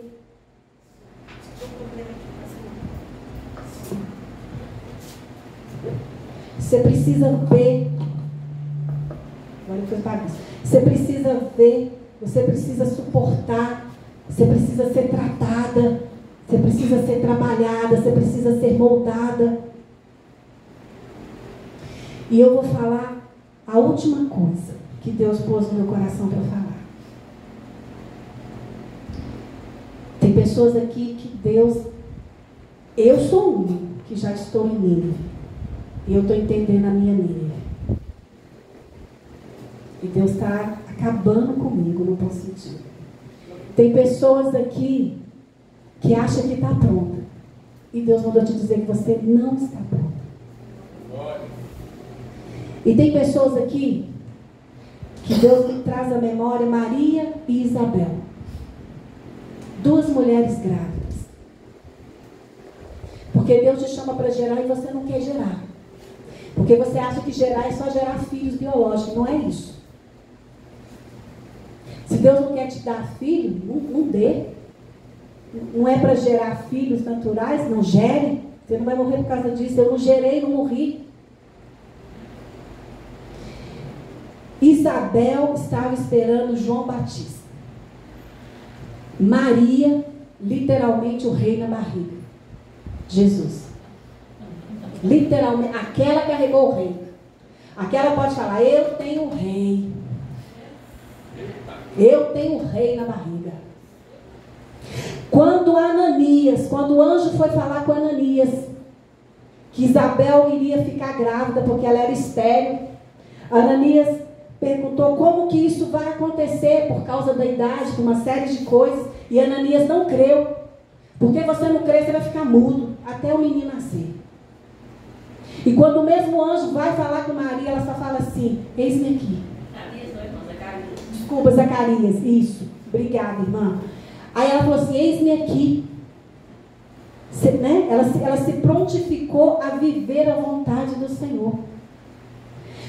Você precisa ver. Agora foi bagunça. Você precisa ver. Você precisa suportar. Você precisa ser tratada. Você precisa ser trabalhada. Você precisa ser moldada. E eu vou falar a última coisa que Deus pôs no meu coração para falar. Tem pessoas aqui que Deus... Eu sou um que já estou em Nínive. E eu estou entendendo a minha Nínive. E Deus está acabando comigo no bom sentido. Tem pessoas aqui que acham que está pronta. E Deus mandou te dizer que você não está pronta. E tem pessoas aqui que Deus me traz à memória, Maria e Isabel. 2 mulheres grávidas. Porque Deus te chama para gerar e você não quer gerar. Porque você acha que gerar é só gerar filhos biológicos. Não é isso. Se Deus não quer te dar filho, não dê. Não é para gerar filhos naturais, não gere. Você não vai morrer por causa disso. Eu não gerei, não morri. Isabel estava esperando João Batista. Maria, literalmente o rei na barriga. Jesus. Literalmente, aquela carregou o rei. Aquela pode falar, eu tenho o rei. Eu tenho o rei na barriga. Quando o anjo foi falar com Ananias, que Isabel iria ficar grávida porque ela era estéril, Ananias perguntou como que isso vai acontecer por causa da idade, por uma série de coisas, e Ananias não creu. Porque você não crê, você vai ficar mudo até o menino nascer. E quando o mesmo anjo vai falar com Maria, ela só fala assim, eis-me aqui. Desculpa, Zacarias, isso. Obrigada, irmã. Aí ela falou assim, eis-me aqui. Né? Ela se prontificou a viver a vontade do Senhor.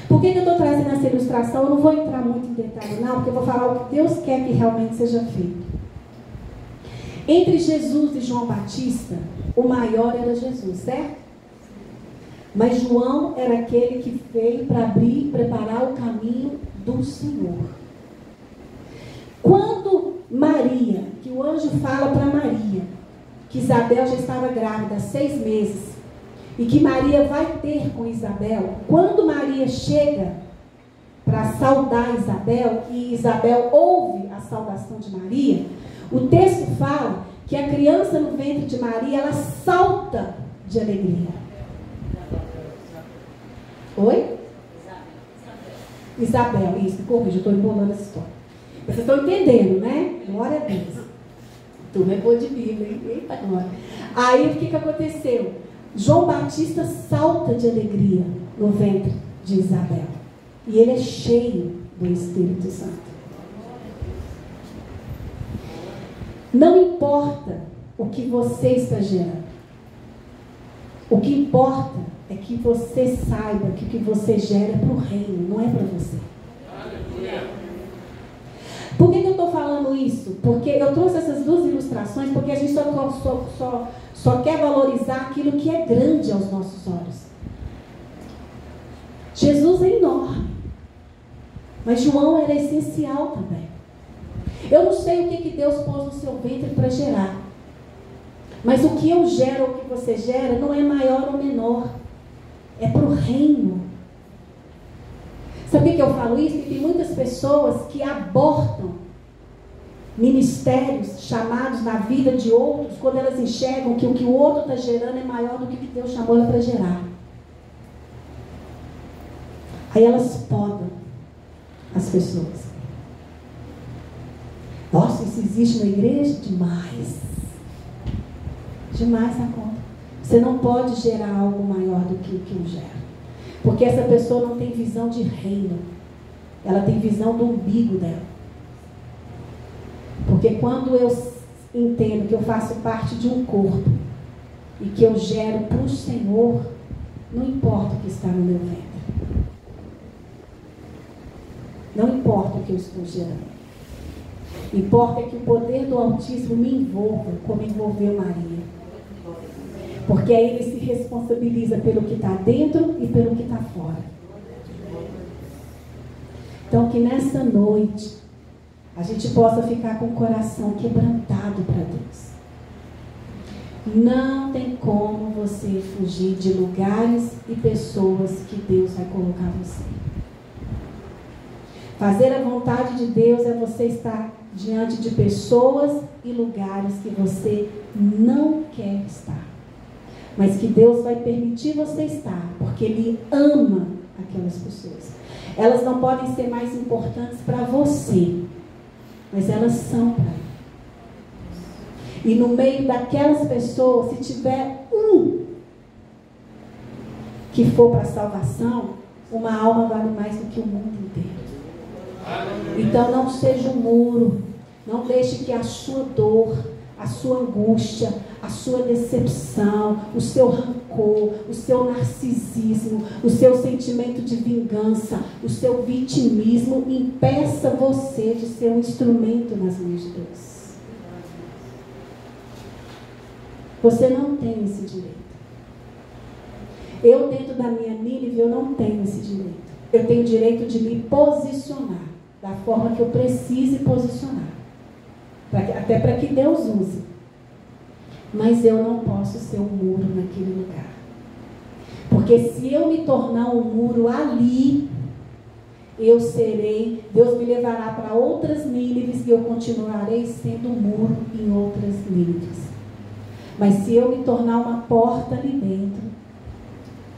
Por que eu estou trazendo essa ilustração? Eu não vou entrar muito em detalhe, não, porque eu vou falar o que Deus quer que realmente seja feito. Entre Jesus e João Batista, o maior era Jesus, certo? Mas João era aquele que veio para abrir e preparar o caminho do Senhor. Quando Maria, que o anjo fala para Maria, que Isabel já estava grávida há 6 meses, e que Maria vai ter com Isabel, quando Maria chega para saudar Isabel, e Isabel ouve a saudação de Maria, o texto fala que a criança no ventre de Maria, ela salta de alegria. Oi? Isabel, isso, me corrija, eu estou embolando essa história. Vocês estão entendendo, né? Glória a Deus. Tu é boa de Bíblia, hein? Eita glória. Aí o que aconteceu? João Batista salta de alegria no ventre de Isabel. E ele é cheio do Espírito Santo. Não importa o que você está gerando. O que importa é que você saiba que o que você gera é para o reino, não é para você. Por que eu estou falando isso? Porque eu trouxe essas 2 ilustrações, porque a gente só quer valorizar aquilo que é grande aos nossos olhos. Jesus é enorme, mas João era essencial também. Eu não sei o que Deus pôs no seu ventre para gerar, mas o que eu gero ou o que você gera não é maior ou menor, é para o reino. Sabe por que eu falo isso? Porque tem muitas pessoas que abortam ministérios chamados na vida de outros quando elas enxergam que o que o outro está gerando é maior do que Deus chamou ela para gerar. Aí elas podam as pessoas. Nossa, isso existe na igreja? Demais. Demais a conta. Você não pode gerar algo maior do que o que eu gero. Porque essa pessoa não tem visão de reino. Ela tem visão do umbigo dela. Porque quando eu entendo que eu faço parte de um corpo e que eu gero para o Senhor, não importa o que está no meu ventre. Não importa o que eu estou gerando. Importa que o poder do Altíssimo me envolva, como envolveu Maria. Porque aí ele se responsabiliza pelo que está dentro e pelo que está fora. Então que nessa noite a gente possa ficar com o coração quebrantado para Deus. Não tem como você fugir de lugares e pessoas que Deus vai colocar você. Fazer a vontade de Deus é você estar diante de pessoas e lugares que você não quer estar. Mas que Deus vai permitir você estar, porque Ele ama aquelas pessoas. Elas não podem ser mais importantes para você, mas elas são para Ele. E no meio daquelas pessoas, se tiver um que for para a salvação, uma alma vale mais do que o mundo inteiro. Então não seja um muro, não deixe que a sua dor, a sua angústia, a sua decepção, o seu rancor, o seu narcisismo, o seu sentimento de vingança, o seu vitimismo impeça você de ser um instrumento nas mãos de Deus. Você não tem esse direito. Eu, dentro da minha Nínive, eu não tenho esse direito. Eu tenho o direito de me posicionar da forma que eu precise posicionar. Até para que Deus use. Mas eu não posso ser um muro naquele lugar. Porque se eu me tornar um muro ali, eu serei, Deus me levará para outras Nínives e eu continuarei sendo um muro em outras Nínives. Mas se eu me tornar uma porta ali dentro,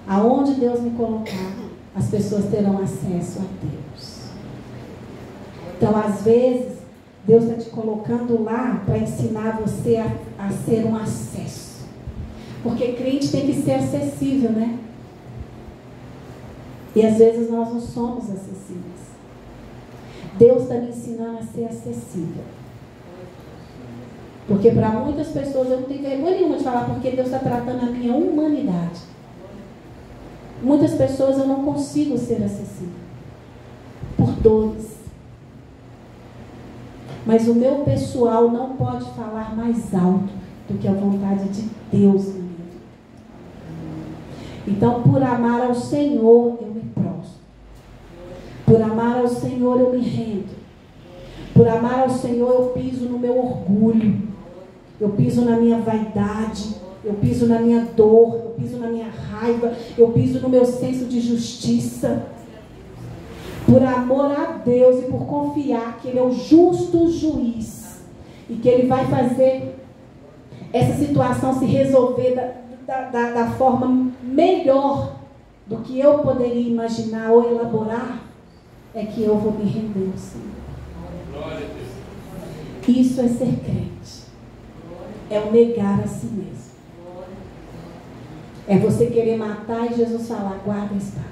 aonde Deus me colocar, as pessoas terão acesso a Deus. Então, às vezes, Deus está te colocando lá para ensinar você a ser um acesso. Porque crente tem que ser acessível, né? E às vezes nós não somos acessíveis. Deus está me ensinando a ser acessível. Porque para muitas pessoas eu não tenho vergonha nenhuma de falar, porque Deus está tratando a minha humanidade. Muitas pessoas eu não consigo ser acessível. Por dores. Mas o meu pessoal não pode falar mais alto do que a vontade de Deus na minha vida. Então, por amar ao Senhor, eu me prostro. Por amar ao Senhor, eu me rendo. Por amar ao Senhor, eu piso no meu orgulho. Eu piso na minha vaidade. Eu piso na minha dor. Eu piso na minha raiva. Eu piso no meu senso de justiça. Por amor a Deus e por confiar que Ele é o justo juiz. E que Ele vai fazer essa situação se resolver da forma melhor do que eu poderia imaginar ou elaborar, é que eu vou me render ao Senhor. Isso é ser crente. É o negar a si mesmo. É você querer matar e Jesus falar, guarda a espada.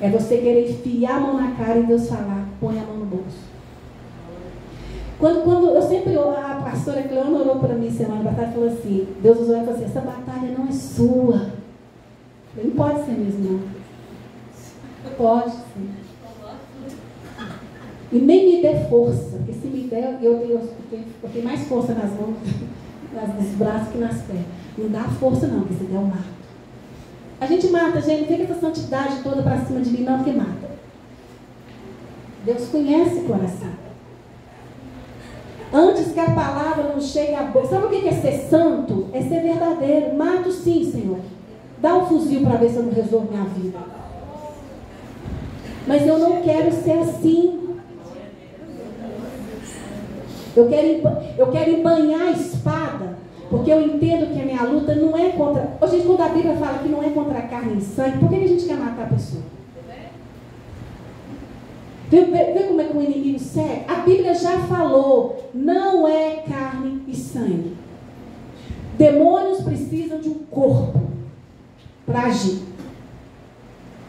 É você querer enfiar a mão na cara e Deus falar, põe a mão no bolso. Quando eu sempre, a pastora Cleona orou para mim semana passada e falou assim, Deus usou ela e falou assim, essa batalha não é sua. Não pode ser mesmo, não. Pode sim. E nem me dê força, porque se me der, eu tenho mais força nas mãos, nos braços que nas pernas. Não dá força não, porque se der eu mato. A gente mata, gente, não fica essa santidade toda para cima de mim, não, porque mata. Deus conhece o coração. Antes que a palavra não chegue à boca. Sabe o que é ser santo? É ser verdadeiro. Mato sim, Senhor. Dá um fuzil para ver se eu não resolvo minha vida. Mas eu não quero ser assim. Eu quero embanhar a espada. Porque eu entendo que a minha luta não é contra... Hoje, quando a Bíblia fala que não é contra a carne e sangue, por que a gente quer matar a pessoa? Vê como é que o inimigo segue? A Bíblia já falou, não é carne e sangue. Demônios precisam de um corpo para agir.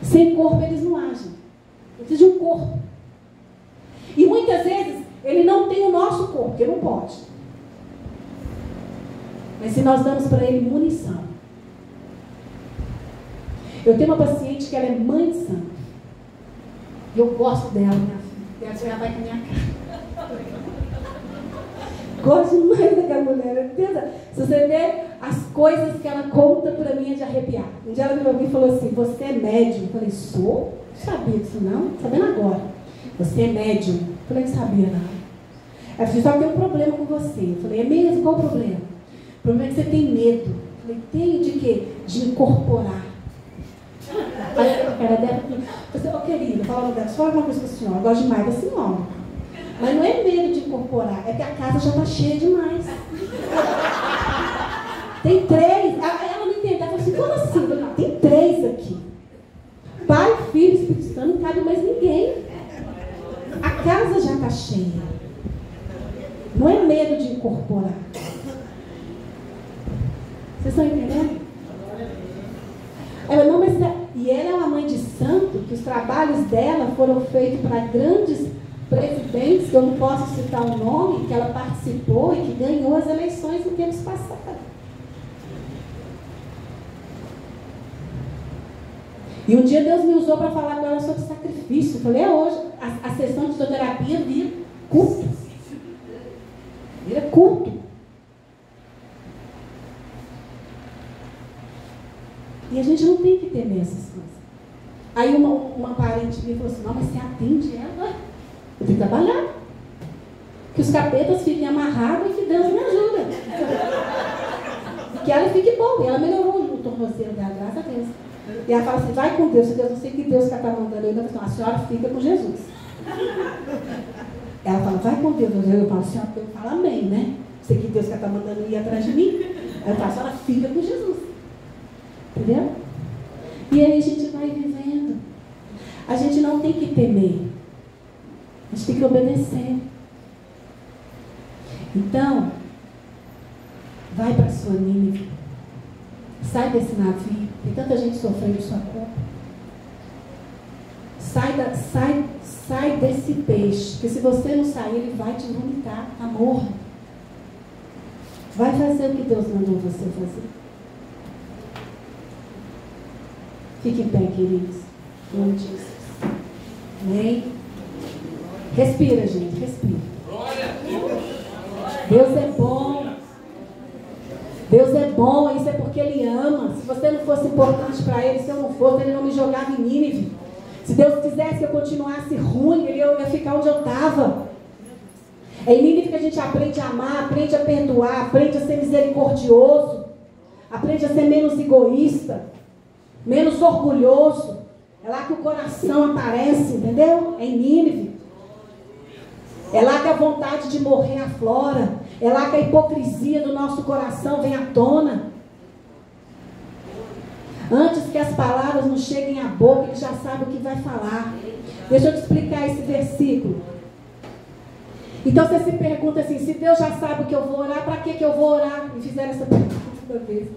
Sem corpo eles não agem. Precisam de um corpo. E muitas vezes ele não tem o nosso corpo, porque não pode. Mas se nós damos para ele munição. Eu tenho uma paciente que ela é mãe de santo. Eu gosto dela, minha filha. Ela vai com a minha cara. Gosto demais daquela mulher. Entenda? Se você ver as coisas que ela conta para mim é de arrepiar. Um dia ela virou para mim e falou assim, você é médium? Eu falei, sou? Não sabia disso não? Sabendo agora. Você é médium? Eu falei, não sabia não. Ela disse, só que tem um problema com você. Eu falei, é mesmo? Qual o problema? O problema é que você tem medo. Eu falei, tenho de quê? De incorporar. A cara dela, você, ô querida, fala uma coisa para a senhora, eu gosto demais da senhora. Mas não é medo de incorporar, é que a casa já está cheia demais. Tem 3. Ela não entendeu, ela falou assim, como assim? Eu falei, tem 3 aqui. Pai, Filho, Espírito Santo, não cabe mais ninguém. A casa já está cheia. Não é medo de incorporar. Vocês estão entendendo? Ela não, mas e ela é uma mãe de santo, que os trabalhos dela foram feitos para grandes presidentes, que eu não posso citar o nome, que ela participou e que ganhou as eleições no que eles passaram. E um dia Deus me usou para falar com ela sobre sacrifício. Eu falei, hoje, a sessão de fisioterapia vira culto. Vira culto. E a gente não tem que temer essas coisas. Aí uma parente me falou assim, não, mas você atende ela? Eu tenho que trabalhar. Que os capetas fiquem amarrados e que Deus me ajuda. E que ela fique boa. E ela melhorou o tornozelo dela, graças a Deus. E ela fala assim, vai com Deus, se Deus não sei que Deus que ela está mandando. Eu falo, a senhora fica com Jesus. Ela fala, vai com Deus. Eu falo, senhora, eu falo amém, né? Sei que Deus que ela está mandando ir atrás de mim. Aí eu falo, a senhora fica com Jesus. Entendeu? E aí a gente vai vivendo. A gente não tem que temer. A gente tem que obedecer. Então, vai para a sua Nínive. Sai desse navio. Tem tanta gente sofrendo sua culpa. Sai desse peixe. Porque se você não sair, ele vai te vomitar. Amor. Vai fazer o que Deus mandou você fazer. Fique em pé, queridos. Em nome de Jesus. Amém? Respira, gente. Respira. Deus é bom. Deus é bom, isso é porque Ele ama. Se você não fosse importante para Ele, se eu não fosse, Ele não me jogava em Nínive. Se Deus quisesse que eu continuasse ruim, eu ia ficar onde eu estava. É em Nínive que a gente aprende a amar, aprende a perdoar, aprende a ser misericordioso, aprende a ser menos egoísta, menos orgulhoso. É lá que o coração aparece, entendeu? É em Nínive. É lá que a vontade de morrer aflora. É lá que a hipocrisia do nosso coração vem à tona. Antes que as palavras não cheguem à boca, ele já sabe o que vai falar. Deixa eu te explicar esse versículo. Então você se pergunta assim, se Deus já sabe o que eu vou orar, para que eu vou orar? Me fizeram essa pergunta uma vez.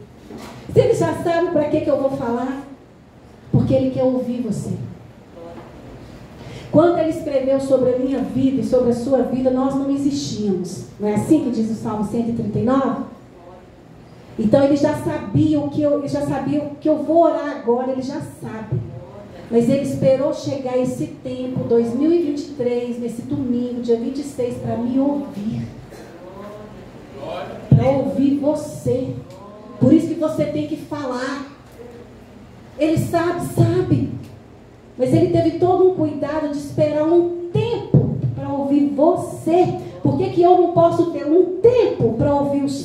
Se Ele já sabe para que eu vou falar, porque Ele quer ouvir você. Quando Ele escreveu sobre a minha vida e sobre a sua vida, nós não existíamos. Não é assim que diz o Salmo 139? Então Ele já sabia o que eu vou orar agora, Ele já sabe. Mas Ele esperou chegar esse tempo, 2023, nesse domingo, dia 26, para me ouvir. Para ouvir você. Por isso que você tem que falar. Ele sabe. Mas Ele teve todo um cuidado de esperar um tempo para ouvir você. Por que eu não posso ter um tempo para ouvir o Senhor?